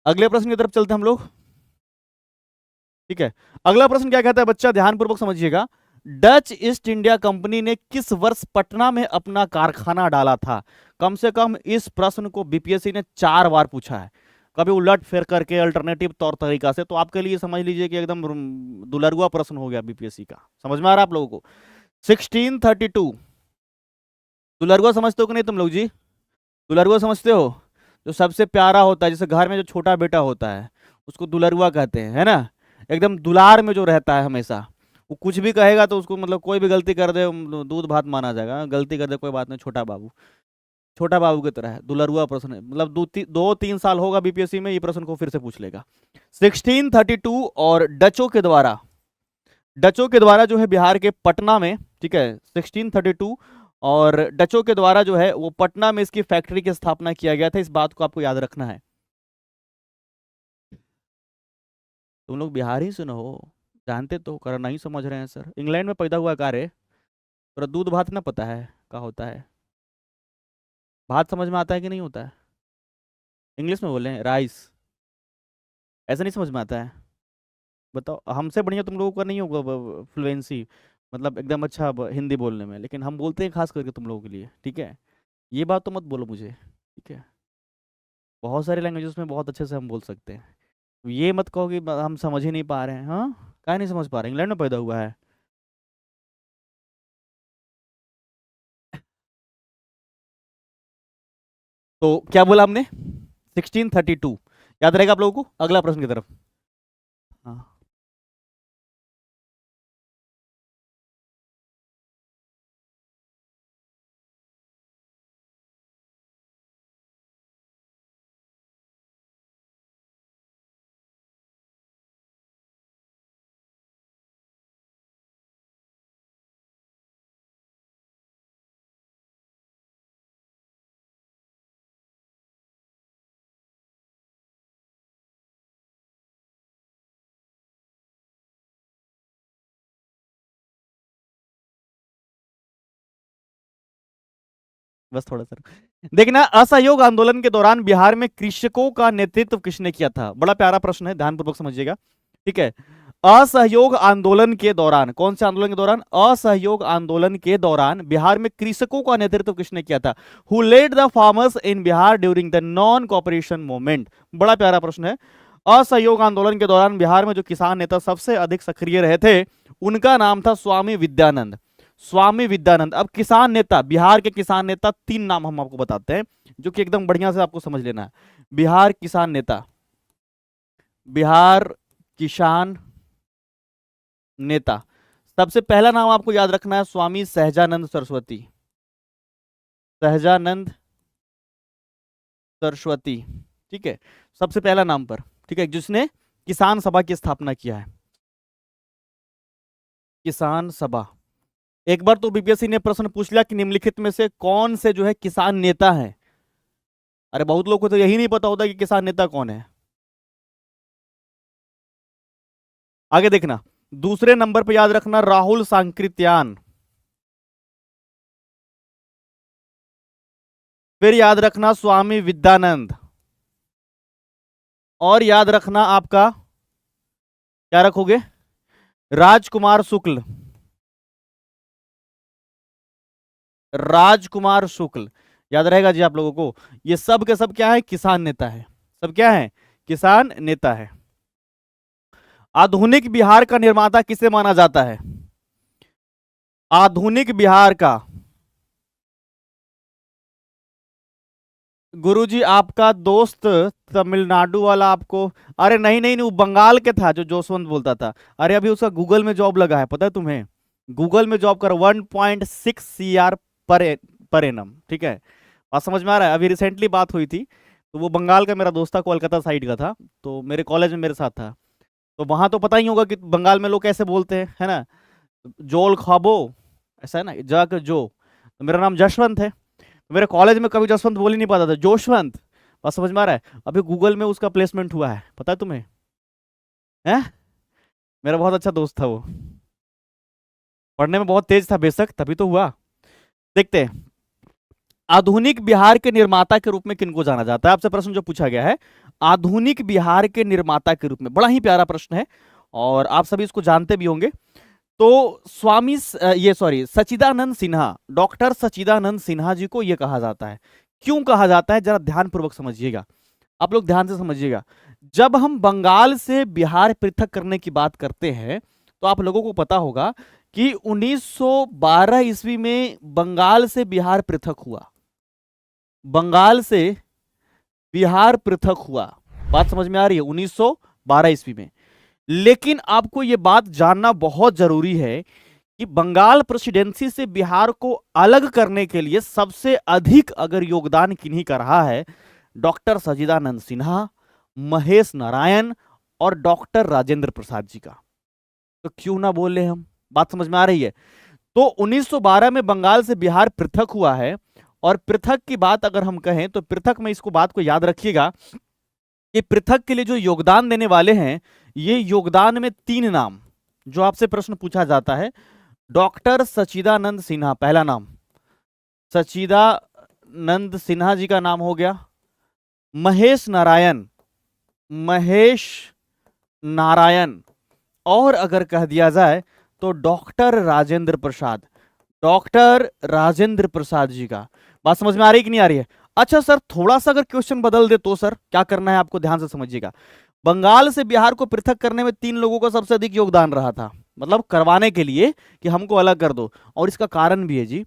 अगले प्रश्न की तरफ चलते हैं हम लोग, ठीक है। अगला प्रश्न क्या कहता है बच्चा, ध्यानपूर्वक समझिएगा। डच ईस्ट इंडिया कंपनी ने किस वर्ष पटना में अपना कारखाना डाला था? कम से कम इस प्रश्न को बीपीएससी ने 4 बार पूछा है, कभी उलट फेर करके अल्टरनेटिव तौर तरीका से। तो आपके लिए समझ लीजिए कि एकदम दुलरुआ प्रश्न हो गया बीपीएससी का। समझ में आ रहा है आप लोगों को? 1632 दुलरुआ समझते हो कि नहीं तुम लोग जी? दुलरुआ समझते हो? जो सबसे प्यारा होता है, जैसे घर में जो छोटा बेटा होता है उसको दुलरुआ कहते हैं, है ना? एकदम दुलार में जो रहता है हमेशा, वो कुछ भी कहेगा तो उसको मतलब कोई भी गलती कर दे दूध भात माना जाएगा, गलती कर दे कोई बात नहीं, छोटा बाबू, छोटा बाबू की तरह है। दुलरुआ प्रश्न है, मतलब 2-3 साल होगा बीपीएससी में, ये प्रश्न को फिर से पूछ लेगा। 1632 और डचों के द्वारा जो है बिहार के पटना में, ठीक है, 1632 और डचों के द्वारा जो है वो पटना में इसकी फैक्ट्री की स्थापना किया गया था। इस बात को आपको याद रखना है। तुम लोग बिहारी से न हो, जानते तो कर नहीं समझ रहे हैं सर। इंग्लैंड में पैदा हुआ कार्य, पर दूध भात ना पता है क्या होता है? भात समझ में आता है कि नहीं होता है? इंग्लिश में बोले राइस, ऐसा नहीं समझ में आता है? बताओ, हमसे बढ़िया तुम लोगों का नहीं होगा फ्लुएंसी, मतलब एकदम अच्छा हिंदी बोलने में, लेकिन हम बोलते हैं खास करके तुम लोगों के लिए, ठीक है। ये बात तो मत बोलो मुझे, ठीक है। बहुत सारे लैंग्वेजेस में बहुत अच्छे से हम बोल सकते हैं, ये मत कहो कि हम समझ ही नहीं पा रहे हैं। हाँ, क्या नहीं समझ पा रहे? इंग्लैंड में पैदा हुआ है। तो क्या बोला हमने? 1632 याद रहेगा आप लोगों को? अगला प्रश्न की तरफ। हाँ, बस थोड़ा सा देखना। असहयोग आंदोलन के दौरान बिहार में कृषकों का नेतृत्व किसने किया था? बड़ा प्यारा प्रश्न है, ध्यानपूर्वक समझिएगा, ठीक है। असहयोग आंदोलन के दौरान, कौन से आंदोलन के दौरान? असहयोग आंदोलन के दौरान बिहार में कृषकों का नेतृत्व किसने किया था? Who led the farmers in Bihar during the non cooperation movement? बड़ा प्यारा प्रश्न है। असहयोग आंदोलन के दौरान बिहार में जो किसान नेता सबसे अधिक सक्रिय रहे थे उनका नाम था स्वामी विद्यानंद। स्वामी विद्यानंद। अब किसान नेता, बिहार के किसान नेता 3 नाम हम आपको बताते हैं जो कि एकदम बढ़िया से आपको समझ लेना है। बिहार किसान नेता, बिहार किसान नेता, सबसे पहला नाम आपको याद रखना है स्वामी सहजानंद सरस्वती। सहजानंद सरस्वती, ठीक है, सबसे पहला नाम पर, ठीक है, जिसने किसान सभा की स्थापना किया है। किसान सभा। एक बार तो बीपीएससी ने प्रश्न पूछ लिया कि निम्नलिखित में से कौन से जो है किसान नेता है। अरे बहुत लोग को तो यही नहीं पता होता कि किसान नेता कौन है। आगे देखना, दूसरे नंबर पे याद रखना राहुल सांकृत्यान, फिर याद रखना स्वामी विद्यानंद, और याद रखना आपका क्या रखोगे? राजकुमार शुक्ल। राजकुमार शुक्ल याद रहेगा जी आप लोगों को। ये सब के सब क्या है? किसान नेता है। सब क्या है? किसान नेता है। आधुनिक बिहार का निर्माता किसे माना जाता है? आधुनिक बिहार का गुरुजी आपका दोस्त तमिलनाडु वाला आपको, अरे नहीं नहीं नहीं, वो बंगाल के था जो जोशवंत बोलता था। अरे अभी उसका गूगल में जॉब लगा है, पता है तुम्हें? गूगल में जॉब कर 1.6 CR पर एनम, ठीक है? बात समझ में आ रहा है? अभी रिसेंटली बात हुई थी, तो वो बंगाल का मेरा दोस्त था, कोलकाता साइड का था, तो मेरे कॉलेज में मेरे साथ था। तो वहां तो पता ही होगा कि बंगाल में लोग कैसे बोलते हैं, है ना? जोल खाबो, ऐसा है ना, जग जो। तो मेरा नाम जशवंत है, तो मेरे कॉलेज में कभी जसवंत बोल ही नहीं पाता था, जोशवंत। बात समझ में आ रहा है? अभी गूगल में उसका प्लेसमेंट हुआ है, पता है तुम्हें? है, मेरा बहुत अच्छा दोस्त था वो, पढ़ने में बहुत तेज था बेशक, तभी तो हुआ। देखते हैं, आधुनिक बिहार के निर्माता के रूप में किनको जाना जाता है? आपसे प्रश्न जो पूछा गया है, आधुनिक बिहार के निर्माता के रूप में, बड़ा ही प्यारा प्रश्न है और आप सभी इसको जानते भी होंगे। तो सच्चिदानंद सिन्हा, डॉक्टर सच्चिदानंद सिन्हा जी को यह कहा जाता है। क्यों कहा जाता है, जरा ध्यानपूर्वक समझिएगा, आप लोग ध्यान से समझिएगा। जब हम बंगाल से बिहार पृथक करने की बात करते हैं, तो आप लोगों को पता होगा कि 1912 ईस्वी में बंगाल से बिहार पृथक हुआ, बंगाल से बिहार पृथक हुआ। बात समझ में आ रही है? 1912 ईस्वी में। लेकिन आपको यह बात जानना बहुत जरूरी है कि बंगाल प्रेसिडेंसी से बिहार को अलग करने के लिए सबसे अधिक अगर योगदान किन्हीं का रहा है, डॉक्टर सच्चिदानंद सिन्हा, महेश नारायण और डॉक्टर राजेंद्र प्रसाद जी का। तो क्यों ना बोले हम, बात समझ में आ रही है? तो 1912 में बंगाल से बिहार पृथक हुआ है, और पृथक की बात अगर हम कहें तो पृथक में इसको बात को याद रखिएगा कि पृथक के लिए जो योगदान देने वाले हैं, ये योगदान में 3 नाम जो आपसे प्रश्न पूछा जाता है। डॉक्टर सच्चिदानंद सिन्हा पहला नाम, सच्चिदानंद सिन्हा जी का नाम हो गया। महेश नारायण, महेश नारायण, और अगर कह दिया जाए तो डॉक्टर राजेंद्र प्रसाद, डॉक्टर राजेंद्र प्रसाद जी का। बात समझ में आ रही है कि नहीं आ रही है? अच्छा सर, थोड़ा सा अगर क्वेश्चन बदल दे तो सर क्या करना है आपको, ध्यान से समझिएगा। बंगाल से बिहार को पृथक करने में 3 लोगों का सबसे अधिक योगदान रहा था, मतलब करवाने के लिए कि हमको अलग कर दो। और इसका कारण भी है जी,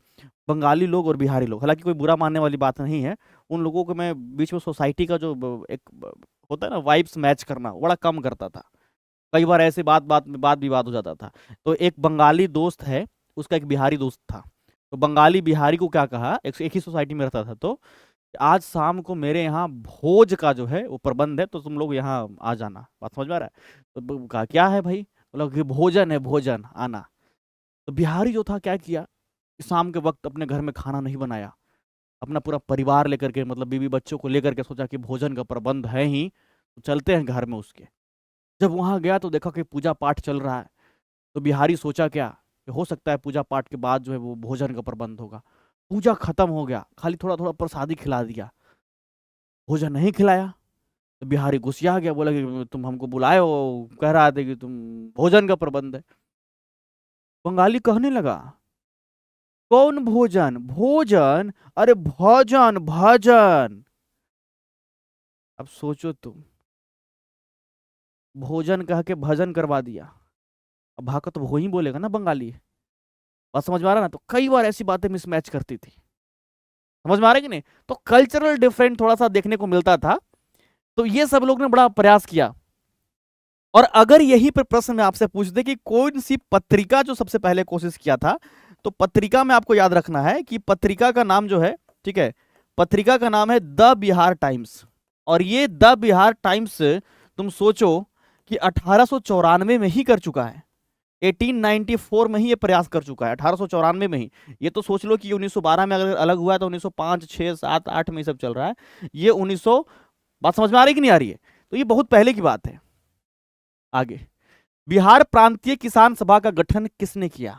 बंगाली लोग और बिहारी लोग, हालांकि कोई बुरा मानने वाली बात नहीं है, उन लोगों को मैं बीच में सोसाइटी का जो एक होता है ना वाइब्स मैच करना, बड़ा कम करता था। कई बार ऐसे बात बात में बात विवाद हो जाता था। तो एक बंगाली दोस्त है, उसका एक बिहारी दोस्त था, तो बंगाली बिहारी को क्या कहा, एक ही सोसाइटी में रहता था, तो आज शाम को मेरे यहाँ भोज का जो है वो प्रबंध है, तो तुम लोग यहाँ आ जाना। बात समझ में आ रहा है? तो कहा क्या है भाई, मतलब कि भोजन है, भोजन आना। तो बिहारी जो था क्या किया, शाम के वक्त अपने घर में खाना नहीं बनाया, अपना पूरा परिवार लेकर के, मतलब बीवी बच्चों को लेकर के सोचा कि भोजन का प्रबंध है ही, तो चलते हैं घर में उसके। जब वहां गया तो देखा कि पूजा पाठ चल रहा है, तो बिहारी सोचा क्या कि हो सकता है पूजा पाठ के बाद जो है वो भोजन का प्रबंध होगा। पूजा खत्म हो गया, खाली थोड़ा थोड़ा प्रसादी खिला दिया, भोजन नहीं खिलाया। तो बिहारी गुस्सा गया, बोला कि तुम हमको बुलाए हो, कह रहा था कि तुम भोजन का प्रबंध है। बंगाली कहने लगा, कौन भोजन, भोजन, अरे भजन भजन। अब सोचो तुम, भोजन कह के भजन करवा दिया। अब भाका तो वो ही बोलेगा ना बंगाली। बात समझ में आ रहा ना? तो कई बार ऐसी बातें मिसमैच करती थी, समझ में आ रहा है कि नहीं? तो कल्चरल डिफरेंट थोड़ा सा देखने को मिलता था। तो ये सब लोग ने बड़ा प्रयास किया। और अगर यही पर प्रश्न में आपसे पूछ दे कि कौन सी पत्रिका जो सबसे पहले कोशिश किया था, तो पत्रिका में आपको याद रखना है कि पत्रिका का नाम जो है, ठीक है, पत्रिका का नाम है द बिहार टाइम्स। और ये द बिहार टाइम्स तुम सोचो कि 1894 में ही कर चुका है, 1894 में ही ये प्रयास कर चुका है, 1894 में ही। ये तो सोच लो कि 1912 में अगर अलग हुआ है तो 1905, 6, 7, 8 में सब चल रहा है, ये 1900। बात समझ में आ रही कि नहीं आ रही है? तो ये बहुत पहले की बात है। आगे, बिहार प्रांतीय किसान सभा का गठन किसने किया?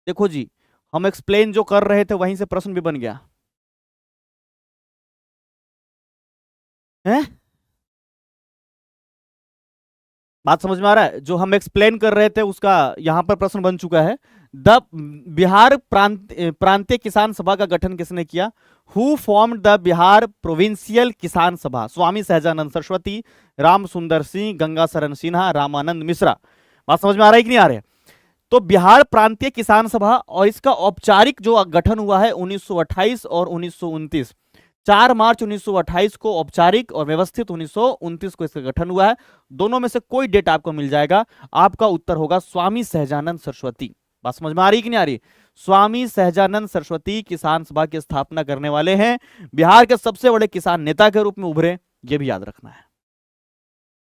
देखो जी, हम एक्सप्लेन जो कर रहे थे वहीं से प्रश्न भी बन गया है। बात समझ में आ रहा है? जो हम एक्सप्लेन कर रहे थे उसका यहां पर प्रश्न बन चुका है। द बिहार प्रांतीय किसान सभा का गठन किसने किया? Who formed the Bihar provincial किसान सभा? स्वामी सहजानंद सरस्वती, राम सुंदर सिंह, गंगा शरण सिन्हा, रामानंद मिश्रा। बात समझ में आ रहा है कि नहीं आ रहा है? तो बिहार प्रांतीय किसान सभा, और इसका औपचारिक जो गठन हुआ है 1928 और 1929, 4 मार्च 1928 को औपचारिक और व्यवस्थित 1929 को इसका गठन हुआ है। दोनों में से कोई डेट आपको मिल जाएगा। आपका उत्तर होगा स्वामी सहजानंद सरस्वती। बात समझ में आ रही कि नहीं आ रही? स्वामी सहजानंद सरस्वती किसान सभा की स्थापना करने वाले हैं, बिहार के सबसे बड़े किसान नेता के रूप में उभरे, यह भी याद रखना है।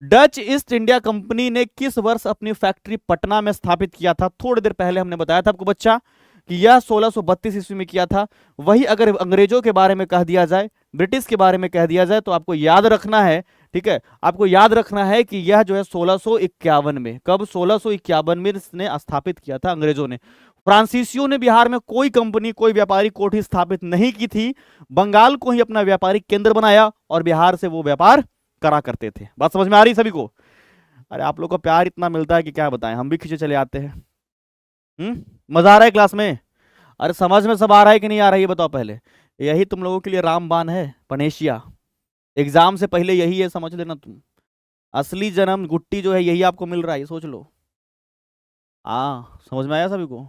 डच ईस्ट इंडिया कंपनी ने किस वर्ष अपनी फैक्ट्री पटना में स्थापित किया था? थोड़ी देर पहले हमने बताया था आपको बच्चा कि यह 1632 ईस्वी में किया था। वही अगर अंग्रेजों के बारे में कह दिया जाए, ब्रिटिश के बारे में कह दिया जाए, तो आपको याद रखना है, ठीक है, आपको याद रखना है कि यह जो है 1651 में, कब? 1651 में इसने स्थापित किया था अंग्रेजों ने। फ्रांसीसियों ने बिहार में कोई कंपनी, कोई व्यापारिक कोठी स्थापित नहीं की थी। बंगाल को ही अपना व्यापारिक केंद्र बनाया और बिहार से वो व्यापार करा करते थे। बात समझ में आ रही सभी को? अरे आप लोग को प्यार इतना मिलता है कि क्या बताएं, हम भी खींचे चले आते हैं। मजा आ रहा है क्लास में? अरे समझ में सब आ रहा है कि नहीं आ रहा है ये बताओ पहले। यही तुम लोगों के लिए रामबाण है, पनेशिया। एग्जाम से पहले यही है, समझ लेना तुम। असली जन्म गुट्टी जो है यही आपको मिल रहा है, ये सोच लो। हाँ समझ में आया सभी को?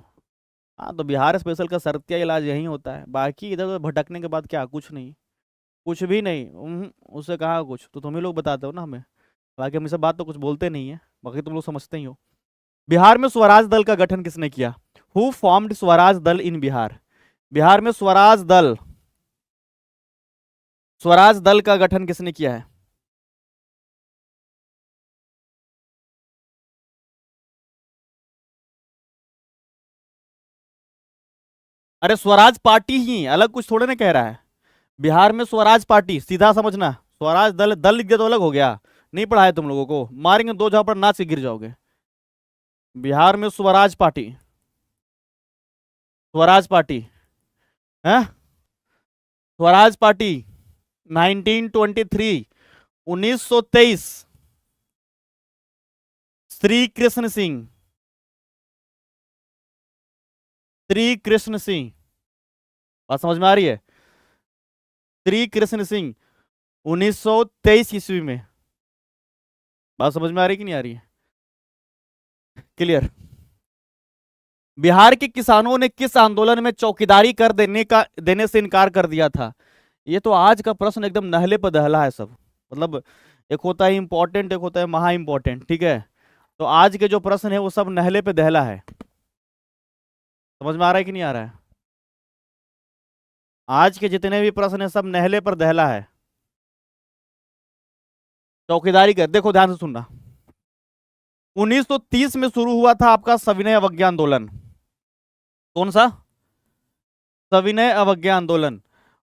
हाँ, तो बिहार स्पेशल का शर्तिया इलाज यही होता है। बाकी इधर उधर भटकने के बाद क्या, कुछ नहीं, कुछ भी नहीं। उससे कहा कुछ तो तुम ही लोग बताते हो ना हमें। बाकी हम ये सब बात तो कुछ बोलते नहीं है, बाकी तुम लोग समझते ही हो। बिहार में स्वराज दल का गठन किसने किया? हु फॉर्म्ड स्वराज दल इन बिहार? बिहार में स्वराज दल का गठन किसने किया है? अरे स्वराज पार्टी ही, अलग कुछ थोड़े ना कह रहा है। बिहार में स्वराज पार्टी, सीधा समझना। स्वराज दल, दल लिख दिया तो अलग हो गया। नहीं पढ़ा है तुम लोगों को, मारेंगे दो झापड़ नाच के गिर जाओगे। बिहार में स्वराज पार्टी, स्वराज पार्टी है, स्वराज पार्टी 1923, 1923। श्री कृष्ण सिंह, श्री कृष्ण सिंह। बात समझ में आ रही है? श्री कृष्ण सिंह 1923 ईस्वी में। बात समझ में आ रही कि नहीं आ रही है? क्लियर? बिहार के किसानों ने किस आंदोलन में चौकीदारी कर देने से इनकार कर दिया था? ये तो आज का प्रश्न एकदम नहले पर दहला है सब। मतलब एक होता है इंपॉर्टेंट, एक होता है महा इंपॉर्टेंट, ठीक है? तो आज के जो प्रश्न है वो सब नहले पे दहला है। समझ में आ रहा है कि नहीं आ रहा है? आज के जितने भी प्रश्न है सब नहले पर दहला है। चौकीदारी कर, देखो ध्यान से सुनना। 1930 में शुरू हुआ था आपका सविनय अवज्ञा आंदोलन। कौन सा? सविनय अवज्ञा आंदोलन।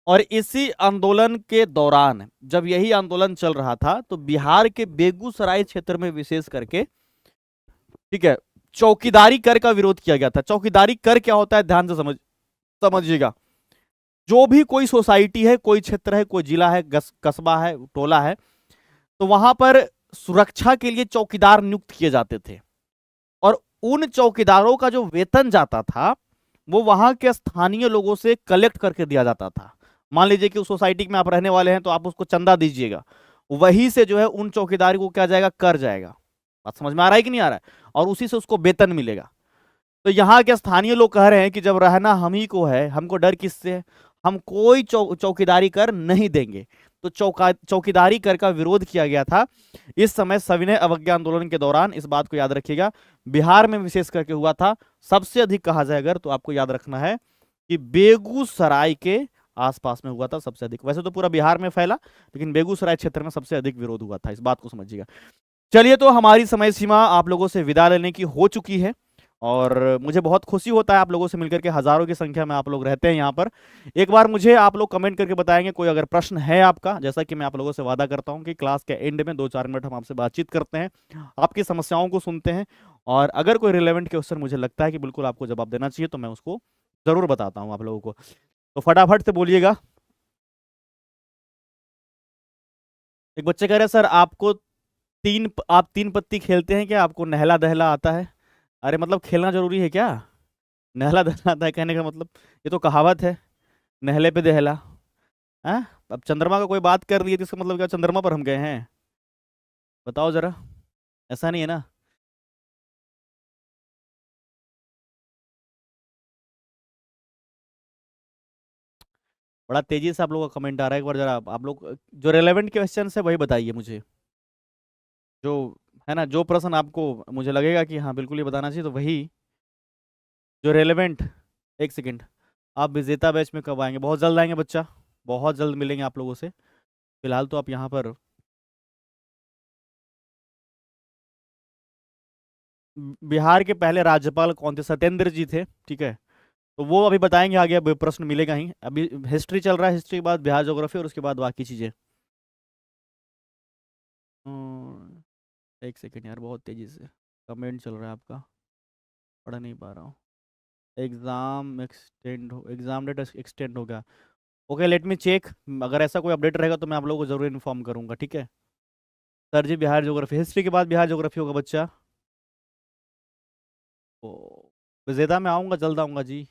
और इसी आंदोलन के दौरान, जब यही आंदोलन चल रहा था, तो बिहार के बेगूसराय क्षेत्र में विशेष करके, ठीक है, चौकीदारी कर का विरोध किया गया था। चौकीदारी कर क्या होता है, ध्यान से समझिएगा। जो भी कोई सोसाइटी है, कोई क्षेत्र है, कोई जिला है, कस्बा है, टोला है, तो वहां पर सुरक्षा के लिए चौकीदार नियुक्त किए जाते थे। और उन चौकीदारों का जो वेतन जाता था वो वहां के स्थानीय लोगों से कलेक्ट करके दिया जाता था। मान लीजिए कि उस सोसाइटी में आप रहने वाले हैं, तो आप उसको चंदा दीजिएगा, वही से जो है उन चौकीदारी को क्या जाएगा, कर जाएगा। बात समझ में आ रहा है कि नहीं आ रहा है? और उसी से उसको वेतन मिलेगा। तो यहाँ के स्थानीय लोग कह रहे हैं कि जब रहना हम ही को है, हमको डर किससे है, हम कोई चौकीदारी कर नहीं देंगे। तो चौकीदारी कर का विरोध किया गया था इस समय सविनय अवज्ञा आंदोलन के दौरान। इस बात को याद रखिएगा, बिहार में विशेष करके हुआ था। सबसे अधिक कहा जाए अगर, तो आपको याद रखना है कि बेगूसराय के आसपास में हुआ था सबसे अधिक। वैसे तो पूरा बिहार में फैला, लेकिन बेगूसराय क्षेत्र में सबसे अधिक विरोध हुआ था, इस बात को समझिएगा। चलिए, तो हमारी समय सीमा आप लोगों से विदा लेने की हो चुकी है, और मुझे बहुत खुशी होता है आप लोगों से मिलकर के। हजारों की संख्या में आप लोग रहते हैं यहाँ पर। एक बार मुझे आप लोग कमेंट करके बताएंगे कोई अगर प्रश्न है आपका। जैसा कि मैं आप लोगों से वादा करता हूँ कि क्लास के एंड में 2-4 मिनट हम आपसे बातचीत करते हैं, आपकी समस्याओं को सुनते हैं, और अगर कोई रिलेवेंट क्वेश्चन मुझे लगता है कि बिल्कुल आपको जवाब देना चाहिए, तो मैं उसको जरूर बताता हूँ आप लोगों को। तो फटाफट से बोलिएगा। एक बच्चे कह रहे हैं सर आप 3 पत्ती खेलते हैं क्या, आपको नहला दहला आता है? अरे मतलब खेलना जरूरी है क्या? नहला दहला आता है कहने का मतलब, ये तो कहावत है, नहले पे दहला। हाँ, अब चंद्रमा का कोई बात कर रही है तो इसका मतलब क्या चंद्रमा पर हम गए हैं? बताओ जरा, ऐसा नहीं है ना। बड़ा तेजी से आप लोगों का कमेंट आ रहा है। एक बार जरा आप लोग जो रेलेवेंट क्वेश्चन है वही बताइए मुझे, जो है ना, जो प्रश्न आपको मुझे लगेगा कि हाँ बिल्कुल ये बताना चाहिए तो वही जो रेलेवेंट। एक सेकेंड, आप विजेता बैच में कब आएंगे? बहुत जल्द आएंगे बच्चा, बहुत जल्द मिलेंगे आप लोगों से। फिलहाल तो आप यहाँ पर बिहार के पहले राज्यपाल कौन थे? सत्येंद्र जी थे, ठीक है। तो वो अभी बताएंगे आगे, अब प्रश्न मिलेगा ही। अभी हिस्ट्री चल रहा है, हिस्ट्री के बाद बिहार ज्योग्राफी और उसके बाद बाकी चीजें। एक सेकेंड यार, बहुत तेजी से कमेंट चल रहा है आपका, पढ़ नहीं पा रहा हूँ। एग्जाम डेट एक्सटेंड हो गया। ओके लेट मी चेक, अगर ऐसा कोई अपडेट रहेगा तो मैं आप लोगों को जरूर इन्फॉर्म करूंगा, ठीक है। सर जी बिहार ज्योग्राफी, हिस्ट्री के बाद बिहार ज्योग्राफी होगा बच्चा। ओ, विजेता में आऊंगा, जल्द आऊंगा जी।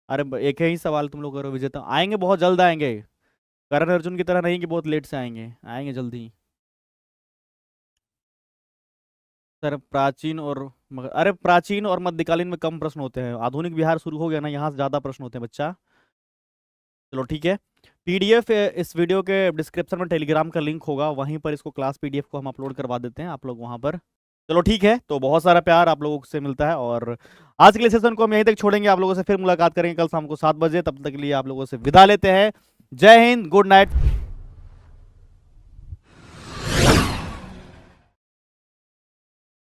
अरे एक ही सवाल तुम लोग करो, विजेता आएंगे, बहुत जल्द आएंगे। करण अर्जुन की तरह नहीं कि बहुत लेट से आएंगे, आएंगे जल्दी। सर प्राचीन और अरे प्राचीन और मध्यकालीन में कम प्रश्न होते हैं, आधुनिक बिहार शुरू हो गया ना, यहाँ से ज्यादा प्रश्न होते हैं बच्चा। चलो ठीक है। पीडीएफ इस वीडियो के डिस्क्रिप्शन में टेलीग्राम का लिंक होगा, वहीं पर इसको क्लास पीडीएफ को हम अपलोड करवा देते हैं, आप लोग वहां पर। चलो ठीक है, तो बहुत सारा प्यार आप लोगों से मिलता है, और आज के लिए सेशन को हम यहीं तक छोड़ेंगे। आप लोगों से फिर मुलाकात करेंगे कल शाम को 7 बजे, तब तक के लिए आप लोगों से विदा लेते हैं। जय हिंद, गुड नाइट।